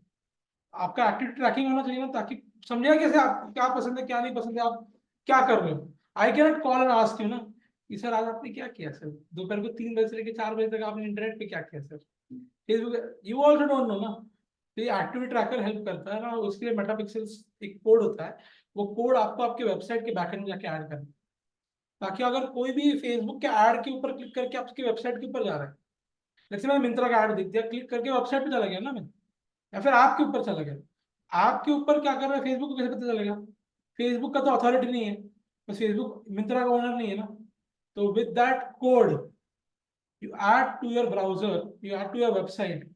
आपका एक्टिविटी ट्रैकिंग होना चाहिए ना, ताकि समझिए कैसे आप क्या पसंद है क्या नहीं पसंद है, आप क्या कर रहे हो। I can not call and ask you ना कि सर आज आपने क्या किया सर, दोपहर को 3 बजे से लेकर 4 बजे तक आपने इंटरनेट पे क्या किया sir, Facebook, you also don't know ना। तो ये एक्टिविटी ट्रैकर हेल्प करता है ना, उसके लिए मेटा पिक्सेल्स एक कोड होता है, वो कोड आपको आपके वेबसाइट के बैकएंड में जाके ऐड करना है। ताकि अगर कोई भी फेसबुक के ऐड के ऊपर क्लिक करके आपकी वेबसाइट के ऊपर जा रहा है, जैसे मैं मिंत्रा का ऐड दिख दिया, क्लिक करके वेबसाइट पे चला गया ना मैं, या फिर आपके ऊपर चला गया, आपके ऊपर क्या कर रहा है फेसबुक को कैसे पता चलेगा? फेसबुक का तो अथॉरिटी नहीं है, बस फेसबुक मिंत्रा का ओनर नहीं है ना। तो with that code you add to your browser, you add to your website.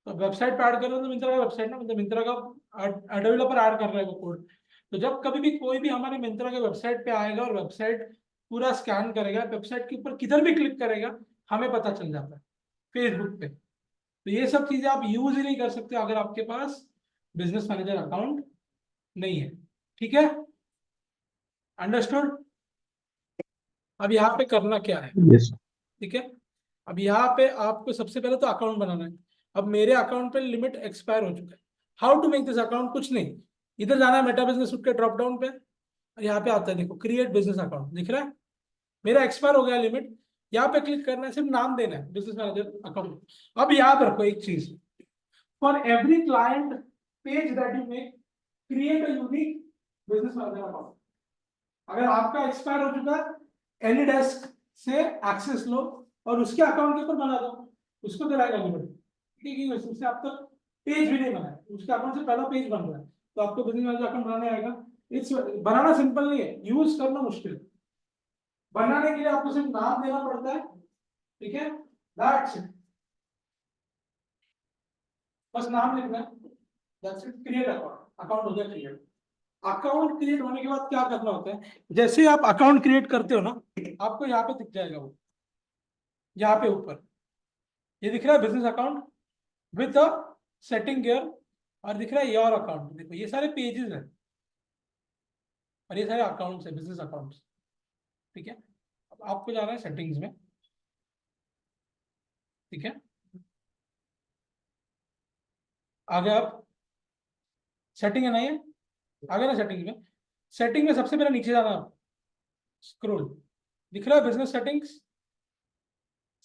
तो वेबसाइट पे ऐड कर रहे हो तो मिंत्रा का वेबसाइट ना, मतलब मिंत्रा का डेवलपर ऐड कर रहा है वो कोड। तो जब कभी भी कोई भी हमारे मिंत्रा के वेबसाइट पे आएगा और वेबसाइट पूरा स्कैन करेगा, वेबसाइट के ऊपर किधर भी क्लिक करेगा, हमें पता चल जाता है फेसबुक पे। तो ये सब चीजें आप यूज ही नहीं कर सकते अगर आपके पास बिजनेस मैनेजर अकाउंट नहीं है। ठीक है, अंडरस्टूड? अब यहाँ पे करना क्या है, yes. ठीक है? अब यहाँ पे आपको सबसे पहले तो अकाउंट बनाना है। अब मेरे अकाउंट पे लिमिट एक्सपायर हो चुका है। How to make this account? कुछ नहीं, इधर जाना है मेटा बिजनेस सूट के ड्रॉप डाउन पे, और यहाँ पे आता है देखो क्रिएट बिजनेस अकाउंट, दिख रहा है? मेरा एक्सपायर हो गया लिमिट, यहाँ पे क्लिक करना है, सिर्फ नाम देना है बिजनेस मैनेजर अकाउंट। अब याद रखो एक चीज, for every client page that you make, create a unique business manager account. अगर आपका एक्सपायर हो चुका है, एनी डेस्क से एक्सेस लो और उसके अकाउंट के ऊपर बना दो, उसको दिलाएगा लिमिट। ठीक है, उससे आप तक पेज भी नहीं बनाया, उसके अकाउंट से पहला पेज बन रहा है, तो आपको बिजनेस मैनेजर अकाउंट बनाने आएगा। इट्स बनाना सिंपल नहीं है, यूज करना मुश्किल है। बनाने के लिए आपको सिर्फ नाम देना पड़ता है, ठीक है? दैट्स इट, बस नाम लिखना है, that's it. Create account, account हो गया क्रिएट। अकाउंट क्रिएट होने के बाद क्या करना होता है, जैसे ही आप अकाउंट क्रिएट करते हो ना, आपको यहाँ पे दिख जाएगा वो, यहाँ पे ऊपर ये दिख रहा है business account with a setting gear, और दिख रहा है योर अकाउंट। देखो ये सारे पेजेस हैं और ये सारे अकाउंट्स है, बिजनेस अकाउंट्स। ठीक है, अब आपको जाना है सेटिंग्स में, ठीक है? आगे आप सेटिंग है ना, ये आगे ना सेटिंग में, सेटिंग में सबसे पहले नीचे जाना, स्क्रॉल, दिख रहा है बिजनेस सेटिंग्स,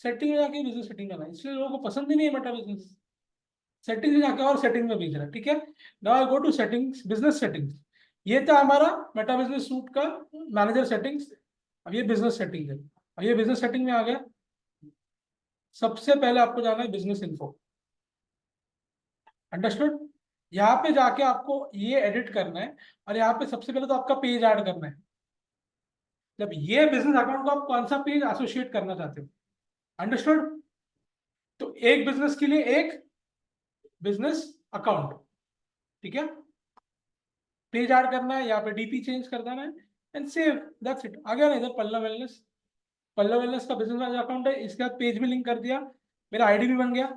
सेटिंग में जाके बिजनेस सेटिंग करना है, इसलिए लोगों को पसंद ही नहीं है मेटा बिजनेस। सेटिंग में जाके और सेटिंग में भेज रहा है, ठीक है? Now I go to settings, business settings. ये था हमारा मेटा बिजनेस सूट का मैनेजर सेटिंग्स। अब ये बिजनेस सेटिंग है, अब ये बिजनेस सेटिंग में आ गया। सबसे पहले आपको जाना है बिजनेस इन्फो, अंडरस्टूड? यहाँ पे जाके आपको ये एडिट करना है, और यहाँ पे सबसे पहले तो आपका पेज ऐड करना है। जब ये बिजनेस अकाउंट को आप कौन सा पेज एसोसिएट करना चाहते हो, अंडरस्टूड? तो एक बिजनेस के लिए एक बिजनेस अकाउंट, ठीक है? पेज ऐड करना है, यहाँ पे डीपी चेंज कर देना है एंड सेव, दैट्स इट। आ गया ना इधर पल्लव वेलनेस, पल्लव वेलनेस का बिजनेस मैनेजर अकाउंट है, इसके बाद पेज भी लिंक कर दिया, मेरा आईडी भी बन गया,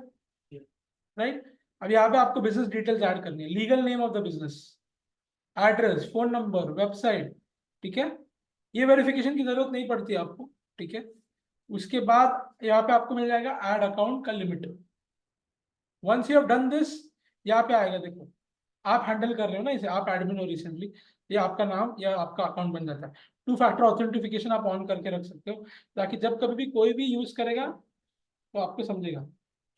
राइट? अब यहाँ पे आपको बिजनेस डिटेल्स ऐड करनी है, legal name of the business, address, phone number, website, ठीक है? ये वेरिफिकेशन की जरूरत नहीं पड़ती आपको, ठीक है? उसके बाद यहाँ पे आपको मिल जाएगा ऐड अकाउंट का limit. Once you have done this, यहाँ पे आएगा, देखो आप हैंडल कर रहे हो ना इसे, आप एडमिन हो रिसेंटली, ये आपका नाम या आपका अकाउंट बन जाता है। टू फैक्टर ऑथेंटिफिकेशन आप ऑन करके रख सकते हो, ताकि जब कभी भी कोई भी यूज करेगा तो आपको समझेगा,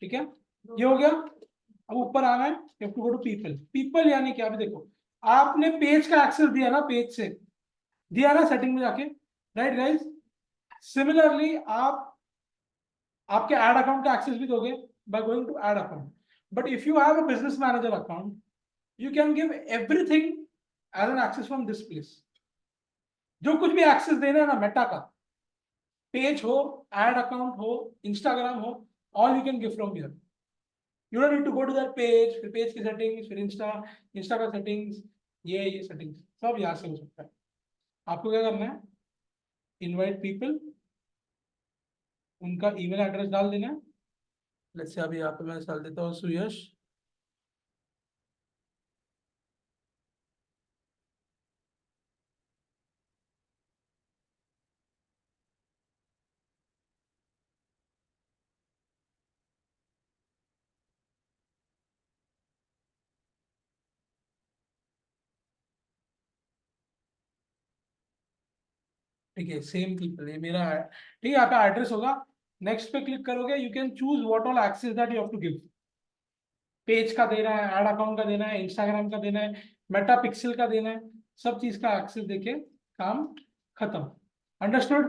ठीक है? ये हो गया। अब ऊपर आना है, you have to go to people. People यानी क्या, अभी देखो आपने पेज का एक्सेस दिया ना, पेज से दिया ना सेटिंग में जाके, राइट गाइस? सिमिलरली आप आपके ऐड अकाउंट का एक्सेस भी दोगे by going to add account. But if you have a business manager account, you can give everything as an access from this place। जो कुछ भी एक्सेस देना है ना मेटा का, पेज हो, एड अकाउंट हो, इंस्टाग्राम हो, all you can give from here. You don't need to go to that page, फिर पेज की सेटिंग्स, फिर इंस्टा का सेटिंग्स, ये सेटिंग्स सब यहाँ से हो सकता है। आपको क्या करना है, इनवाइट पीपल, उनका ईमेल एड्रेस डाल देना है। जैसे अभी यहाँ पे मैं डाल देता हूँ सुयश, ठीक है? सेम पीपल, ये मेरा है, ठीक है? यहाँ पे एड्रेस होगा, नेक्स्ट पे क्लिक करोगे, you can choose what all access that you have to give. Page का देना है, एड अकाउंट का देना है, इंस्टाग्राम का देना है, मेटा पिक्सल का देना है, सब चीज का एक्सेस देके काम खत्म। अंडरस्टूड?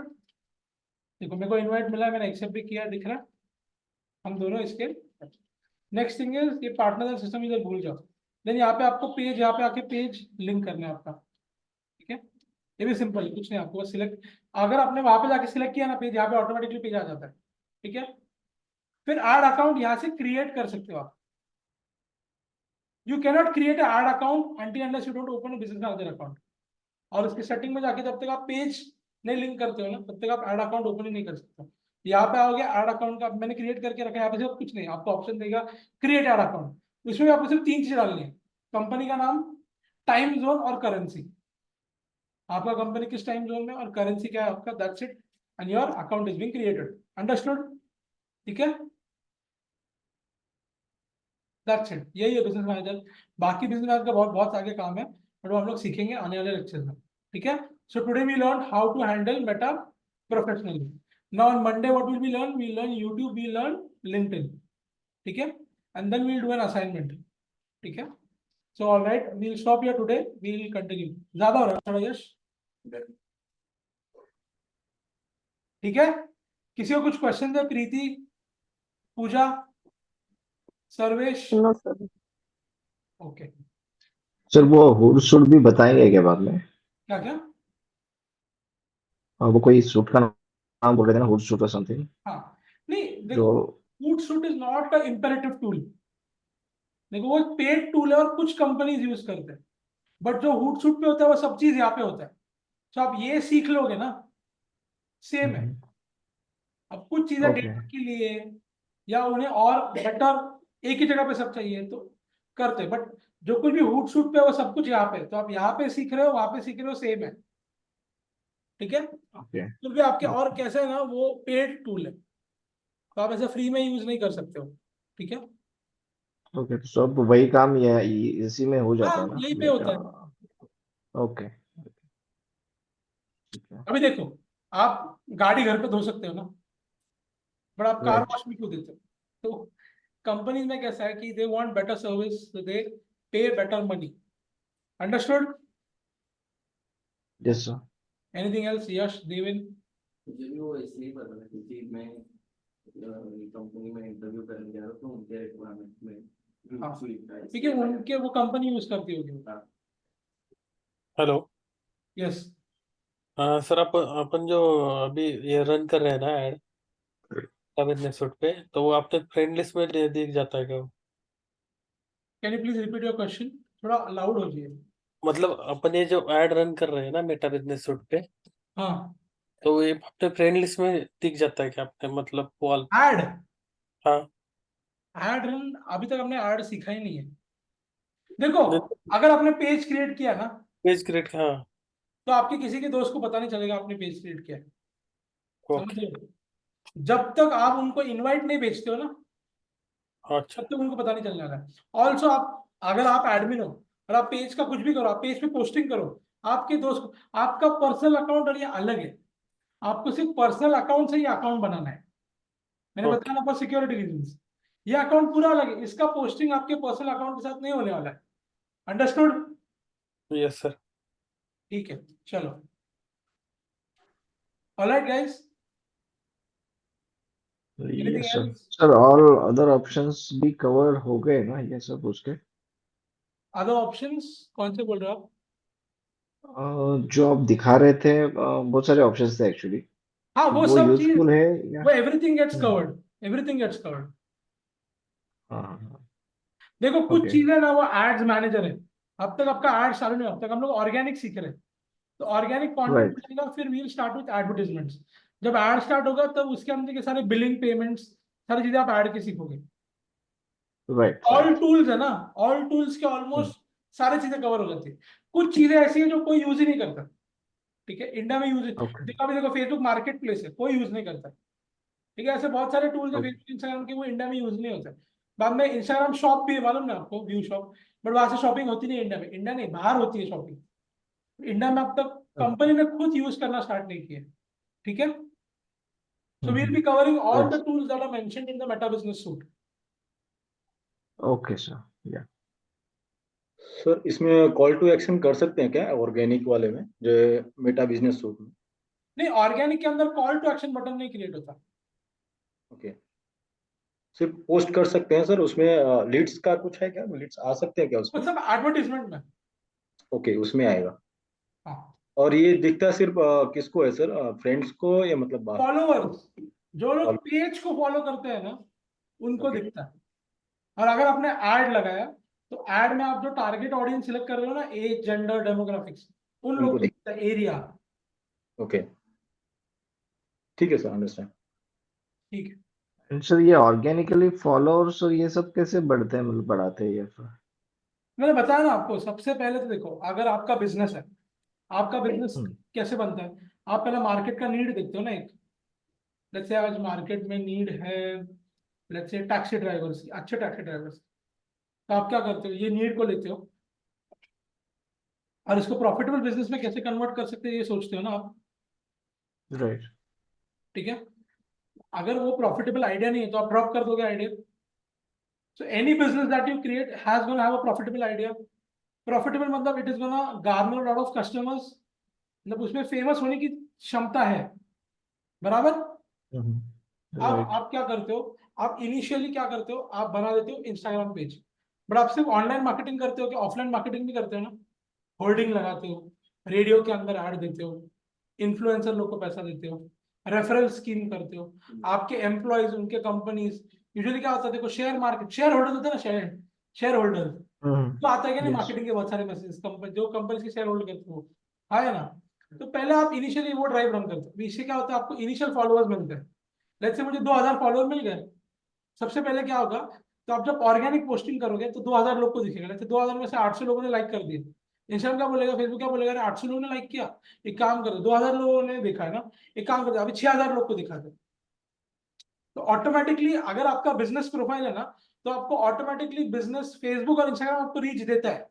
देखो मेरे को इनवाइट मिला है, मैंने एक्सेप्ट भी किया, दिख रहा है हम दोनों इसके। नेक्स्ट थिंग इज ये पार्टनर एंड सिस्टम इधर भूल जाओ। देन यहाँ पे आपको पेज, यहाँ पे आके पेज लिंक करना है आपका, ठीक है? ये भी सिंपल है, कुछ नहीं, आपको बस सिलेक्ट, अगर आपने वहां पे जाके सिलेक्ट किया ना पेज, यहाँ पे ऑटोमेटिकली पेज आ जाता है, ठीक है? फिर ऐड अकाउंट यहाँ से क्रिएट कर सकते हो आप। You cannot create add account until unless you don't open a business manager account। और उसकी सेटिंग में जाके जब तक आप पेज नहीं लिंक करते हो ना, तब तक आप ऐड अकाउंट ओपन ही नहीं कर सकते। यहाँ पे आओगे ऐड अकाउंट का मैंने क्रिएट करके रखा है, यहाँ पे सिर्फ कुछ नहीं, आपको ऑप्शन देगा क्रिएट ऐड अकाउंट। उसमें आपको सिर्फ 3 चीजें डालनी है, कंपनी का नाम, टाइम जोन और करेंसी। आपका कंपनी किस टाइम जोन में और करेंसी क्या है आपका, that's it, and your account is being created. Understood? ठीक है, दैट्स इट, यही है बिजनेस मैनेजर। बाकी बिजनेस मैनेजर का बहुत बहुत आगे काम है, बट वो हम लोग सीखेंगे आने वाले लेक्चर में, ठीक है? So today we learn how to handle Meta professionally. Now on Monday what will we learn? We learn YouTube, we learn LinkedIn, ठीक है? And then we will do an assignment, ठीक है? So alright, we will stop here today, we will continue. ज्यादा हो रहा है थोड़ा यश, ठीक है? किसी को कुछ क्वेश्चन है? Preeti, Pooja, Sarvesh? No sir. Okay, sir वो हुड शूट भी बताएंगे क्या बाद में? क्या क्या? वो कोई सूट का नाम बोल रहे थे ना, हुड शूट और समथिंग, हाँ, नहीं जो देखो, food suit is not a imperative tool. देखो वो पेड टूल है और कुछ कंपनीज यूज करते हैं, बट जो हुड सूट पे होता है वो सब चीज यहाँ पे होता है। तो आप ये सीख लोगे ना, सेम है। अब कुछ चीजें ओके डेटा के लिए या उन्हें और बेटर एक ही जगह पे सब चाहिए तो करते, बट जो कुछ भी हुड सूट पे है वो सब कुछ यहाँ पे है। तो आप यहाँ पे सीख रहे हो, वहां पे सीख रहे हो, सेम है, ठीक है? ओके तो भी आपके और कैसे है ना, वो पेड टूल है, तो आप ऐसे फ्री में यूज नहीं कर सकते हो, ठीक है? ओके, तो सब वही काम ये इसी में हो हाँ, जाता है ना यही पे बेटा? होता है। ओके, ठीक है, अभी देखो, आप गाड़ी घर पे धो सकते हो ना, बट आप कार राइट। वॉश में क्यों देते हो? तो कंपनीज में कैसा है कि they want better service, so they pay better money. Understood? Yes sir. Anything else? Yash, Devin? मुझे भी वो इसलिए पता है क्योंकि मैं कंपनी में इंटरव्यू करने जा रहा हूँ, तो उनके रिक्वायरमेंट में हाँ, suite का ठीक है, उनके वो कंपनी यूज करती होगी। हेलो। यस, हाँ सर, अपन जो अभी ये रन कर रहे हैं ना ऐड बिजनेस सूट पे, तो वो आपके फ्रेंड लिस्ट में दिख जाता है क्या वो? Can you please repeat your question? थोड़ा लाउड हो जाइए। मतलब अपन ये जो ऐड रन कर रहे हैं ना मेटा बिजनेस सूट पे, हाँ, तो ये अपने फ्रेंड लिस्ट में दिख जाता है क्या आपने, मतलब वॉल? एड, हाँ। एड रन अभी तक हमने एड सीखा ही नहीं है। देखो, नहीं, अगर आपने पेज क्रिएट किया ना, पेज क्रिएट, हाँ। तो आपके किसी के दोस्त को पता नहीं चलेगा आपने पेज क्रिएट किया है। समझ ओके। रहे हो? जब तक आप उनको इनवाइट नहीं भेजते हो ना, अच्छा। तब तक उनको पता नहीं चलने वाला है। ऑल्सो आप, अगर आप एडमिन हो और आप पेज का कुछ भी करो, आप पेज पे पोस्टिंग करो, आपके दोस्त को, आपका पर्सनल अकाउंट और ये अलग है। आपको सिर्फ पर्सनल अकाउंट से ये अकाउंट बनाना है, मैंने ओके। बताया ना, फॉर सिक्योरिटी रीजंस। ये अकाउंट पूरा अलग है, इसका पोस्टिंग आपके पर्सनल अकाउंट के साथ नहीं होने वाला है। अंडरस्टूड? Yes sir. ठीक है, चलो, alright guys, anything yes sir. Else? Sir all other options भी कवर हो गए ना ये सब उसके? अदर ऑप्शंस कौन से बोल रहे हो आप? जो आप दिखा रहे थे, बहुत सारे ऑप्शंस थे एक्चुअली। हाँ, वो वो सब चीज, यूजफुल है या? वो एवरीथिंग गेट्स हम्म, कवर्ड, एवरीथिंग गेट्स कवर्ड। हाँ। देखो कुछ ओके, चीजें ना वो एड्स मैनेजर है, अब तक आपका एड चालू नहीं हुआ, अब तक हम लोग ऑर्गेनिक सीख रहे हैं। तो ऑर्गेनिक कंटेंट राइट बनेगा, फिर we will start with advertisements. जब एड स्टार्ट होगा तब उसके अंदर के सारे बिलिंग, पेमेंट्स, सारी चीजें आप ऐड के सीखोगे। Right all right. टूल्स है ना, ऑल टूल्स के ऑलमोस्ट सारी चीजें कवर हो जाती है। कुछ चीजें ऐसी है जो कोई यूज ही नहीं करता, ठीक है? इंडिया में यूज, ओके देखो अभी देखो फेसबुक मार्केट प्लेस है, कोई यूज नहीं करता, ठीक है? ऐसे बहुत सारे टूल्स है ओके। फेसबुक, इंस्टाग्राम के, वो इंडिया में यूज नहीं होता। बाद में इंस्टाग्राम शॉप भी है, मालूम ना आपको, व्यू शॉप, बट वहां से शॉपिंग होती नहीं है इंडिया में, इंडिया नहीं बाहर होती है शॉपिंग। इंडिया में अब तक कंपनी ने खुद यूज करना स्टार्ट नहीं किया, ठीक है? So we will be covering all the tools that are mentioned in the Meta business suite. Okay sir, yeah. Sir इसमें कॉल टू एक्शन कर सकते हैं क्या ऑर्गेनिक वाले में, जो मेटा बिजनेस सूट में? नहीं, ऑर्गेनिक के अंदर कॉल टू एक्शन बटन नहीं क्रिएट होता। ओके, सिर्फ पोस्ट कर सकते हैं सर, उसमें लीड्स का कुछ है क्या? लीड्स आ सकते हैं क्या वो उसमें? सब एडवर्टीजमेंट में। ओके, उसमें आएगा। हाँ, और ये दिखता सिर्फ किसको है सर? फ्रेंड्स को या मतलब फॉलोअर्स, जो लोग Follow- पेज को फॉलो करते हैं ना, उनको Okay. दिखता है। और अगर आपने ऐड लगाया तो ऐड में आप जो टारगेट ऑडियंस सिलेक्ट कर रहे हो ना, एज, जेंडर, डेमोग्राफिक्स, उन लोग उनको को दिख दिखता है, एरिया। ओके, ठीक है सर, अंडरस्टैंड। ठीक है। एंड सर ये ऑर्गेनिकली फॉलोअर्स और ये सब कैसे बढ़ते हैं, मतलब बढ़ाते हैं ये फिर? मैंने बताया ना आपको, सबसे पहले तो देखो, अगर आपका बिजनेस है, आपका बिजनेस हम्म, कैसे बनता है? आप पहले मार्केट का नीड देखते हो ना। एक, लेट्स से आज मार्केट में नीड है, लेट्स से टैक्सी ड्राइवर्स की, अच्छे टैक्सी ड्राइवर्स, तो आप क्या करते हो? ये नीड को लेते हो और इसको प्रॉफिटेबल बिजनेस में कैसे कन्वर्ट कर सकते हैं, ये सोचते हो ना आप। राइट। ठीक है। अगर वो प्रॉफिटेबल आइडिया नहीं है तो आप ड्रॉप कर दोगे idea. So any business that you create has gonna have a profitable idea. Profitable मतलब it is gonna garner lot of customers, मतलब उसमें फेमस होने की क्षमता है, बराबर। अब राइट। आप क्या करते हो? आप इनिशियली क्या करते हो? आप बना देते हो इंस्टाग्राम पेज, बट आप सिर्फ ऑनलाइन मार्केटिंग करते हो कि ऑफलाइन मार्केटिंग भी करते हो ना? होर्डिंग लगाते हो, रेडियो के अंदर ऐड देते हो, इन्फ्लुएंसर लोग को पैसा देते हो, रेफरल स्कीम करते हो, आपके एम्प्लॉयज, उनके कंपनीज। यूजुअली क्या होता है, देखो, शेयर मार्केट, शेयर होल्डर होते हैं ना, शेयर होल्डर, तो आता है क्या नहीं, यस। मार्केटिंग के बहुत सारे मैसेज, कंपनी जो कंपनी के शेयर होल्ड करते हो, है ना? तो पहले आप इनिशियली वो ड्राइव रन करते हो। इससे क्या होता है, आपको इनिशियल फॉलोअर्स मिलते हैं। लेट्स से मुझे 2000 फॉलोअर मिल गए, सबसे पहले क्या होगा? तो आप जब ऑर्गेनिक पोस्टिंग करोगे तो 2000 लोग को दिखेगा। लेट्स से 2000 में से 800 लोगों ने लाइक कर दिया। इंस्टाग्राम क्या बोलेगा, फेसबुक क्या बोलेगा, अरे 800 लोगों ने लाइक किया, एक काम करो, 2000 लोगों ने देखा है ना, एक काम करो, अभी 6000 लोग को दिखा दो। तो ऑटोमेटिकली अगर आपका बिजनेस प्रोफाइल है ना, तो आपको ऑटोमेटिकली बिजनेस, फेसबुक और इंस्टाग्राम आपको रीच देता है।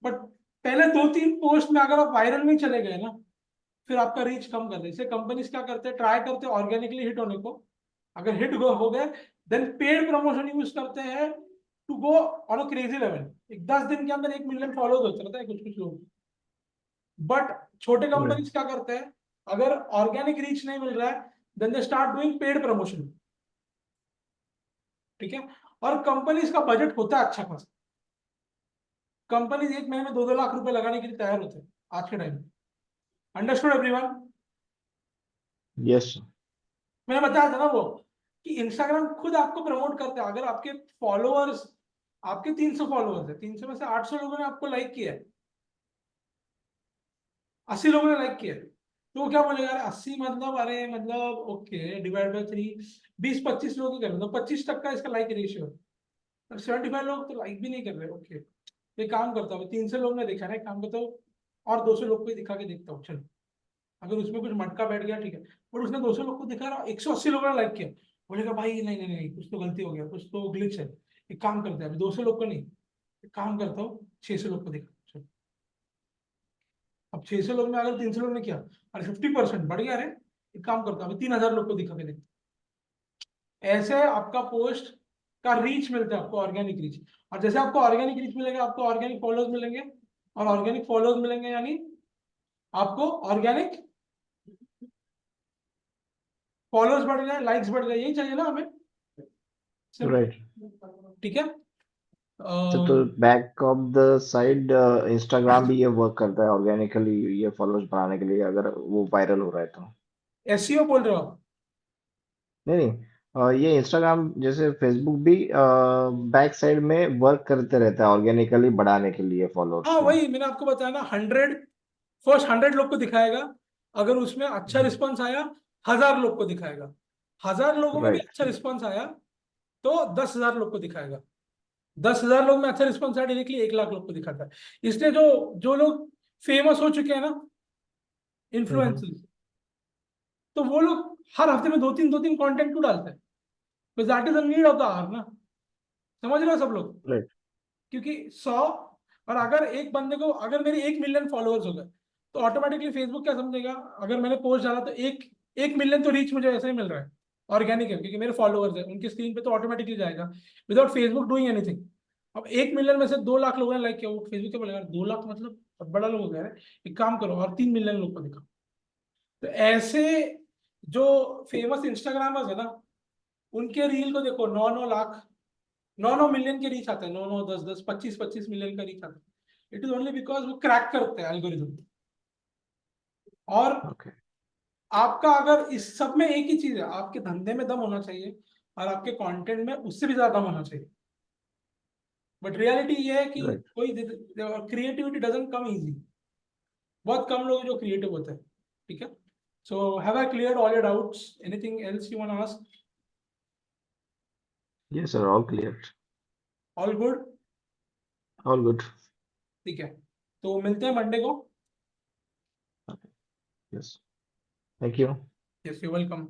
बट पहले 2-3 पोस्ट में अगर आप वायरल नहीं चले गए ना, फिर आपका रीच कम कर दे। इससे कंपनीज क्या करते हैं, ट्राई करते हैं ऑर्गेनिकली हिट होने को। अगर हिट हो गए, देन पेड प्रमोशन यूज करते हैं to go on a crazy level. एक 10 दिन के अंदर 1 मिलियन फॉलोअर्स होते रहता है कुछ कुछ लोग। बट छोटे कंपनीज क्या करते हैं, अगर ऑर्गेनिक रीच नहीं मिल रहा है, then they start doing paid promotion. ठीक है। और कंपनीज का बजट होता है अच्छा खासा। कंपनीज एक महीने में 2-2 लाख रुपए लगाने के लिए तैयार होते हैं आज के टाइम में। Understood everyone? यस। मैंने बताया था ना वो, कि इंस्टाग्राम खुद आपको प्रमोट करता है। अगर आपके फॉलोअर्स, आपके 300 फॉलोअर्स है, 300 में से 800 लोगों ने आपको लाइक किया है, 80 लोगों ने लाइक किया है, तो वो क्या बोलेगा, अरे 80 मतलब, अरे मतलब ओके, डिवाइड बाय 3, 20-25 लोग ही कर रहे हैं, तो 25% इसका लाइक रेशियो है। 75 लोग तो लाइक भी नहीं कर रहे। ओके, ये काम करता हूँ, 300 लोग ने देखा ना, एक काम करता हूँ और 200 लोग को ही दिखा के देखता हूँ, चलो। अगर उसमें कुछ मटका बैठ गया ठीक है, पर उसने 200 लोग को दिखा रहा, 180 लोगों ने लाइक किया, बोलेगा भाई नहीं नहीं नहीं, कुछ तो गलती हो गया, कुछ तो ग्लिच है। एक काम करते हैं, अभी 200 लोग को नहीं, एक काम करता हूँ 600 लोग को दिखा, चलो। अब 600 लोग में अगर 300 लोग ने किया, अरे 50% बढ़ गया। अरे एक काम करता हूँ, 3000 लोग को दिखा के देखता हूँ। ऐसे आपका पोस्ट का रीच मिलता है आपको, ऑर्गेनिक रीच। और जैसे आपको ऑर्गेनिक रीच मिलेगा, आपको ऑर्गेनिक फॉलोअर्स मिलेंगे, और ऑर्गेनिक फॉलोअर्स मिलेंगे यानी आपको ऑर्गेनिक फॉलोअर्स बढ़ गए, लाइक्स बढ़ गए, यही चाहिए ना हमें, सिंपल। राइट। ठीक है। तो back of the side Instagram भी ये वर्क करता है ऑर्गेनिकली, ये फॉलोअर्स बढ़ाने के लिए, अगर वो वायरल हो रहा है तो? एसईओ बोल रहे हो आप? नहीं नहीं, ये इंस्टाग्राम जैसे फेसबुक भी बैक साइड में वर्क करते रहता है ऑर्गेनिकली बढ़ाने के लिए फॉलोअर्स हाँ, को। वही मैंने आपको बताया ना, 100 लोग को दिखाएगा, अगर उसमें अच्छा रिस्पॉन्स आया 1000 लोग को दिखाएगा, 1000 लोगों में भी राइट। अच्छा रिस्पॉन्स आया तो 10,000 लोग को दिखाएगा, 10,000 लोग में अच्छा रिस्पॉन्स आया डायरेक्टली 1 लाख लोग को दिखाता है। इसलिए जो जो लोग फेमस हो चुके हैं ना, इन्फ्लुएंसर्स, तो वो लोग हर हफ्ते में 2-3 कंटेंट क्यों डालते हैं? That is the need of the hour ना। समझ रहे हो सब लोग? राइट। क्योंकि 100, और अगर एक बंदे को, अगर मेरे 1 मिलियन फॉलोअर्स हो गए, तो ऑटोमेटिकली फेसबुक क्या समझेगा, अगर मैंने पोस्ट डाला तो 1 मिलियन तो रीच मुझे ऐसे ही मिल रहा है, ऑर्गेनिक है, क्योंकि मेरे फॉलोअर्स है, उनकी स्क्रीन पे तो ऑटोमेटिकली जाएगा विदाउट फेसबुक डूइंग एनीथिंग। अब 1 मिलियन में से 2 लाख लोगों ने लाइक किया, वो फेसबुक क्या बोलेगा, 2 लाख मतलब बहुत बड़ा लोग हो गया है, एक काम करो और 3 मिलियन लोग को दिखाओ। तो ऐसे जो फेमस इंस्टाग्रामर्स है ना, उनके रील को देखो, 9-9 लाख 9-9 मिलियन के रीच आते हैं, 9-9 10-10 25-25 मिलियन का रीच आता है। इट इज ओनली बिकॉज वो क्रैक करते हैं एल्गोरिथम। और ओके आपका अगर इस सब में एक ही चीज है, आपके धंधे में दम होना चाहिए और आपके कंटेंट में उससे भी ज्यादा दम होना चाहिए। बट रियलिटी ये है कि राइट कोई क्रिएटिविटी डजंट कम इजी। बहुत कम लोग जो क्रिएटिव होते हैं। ठीक है, so have I cleared all your doubts? Anything else you want to ask? Yes sir all clear all good? All good ठीक है, तो मिलते हैं मंडे को। Yes thank you yes, you welcome.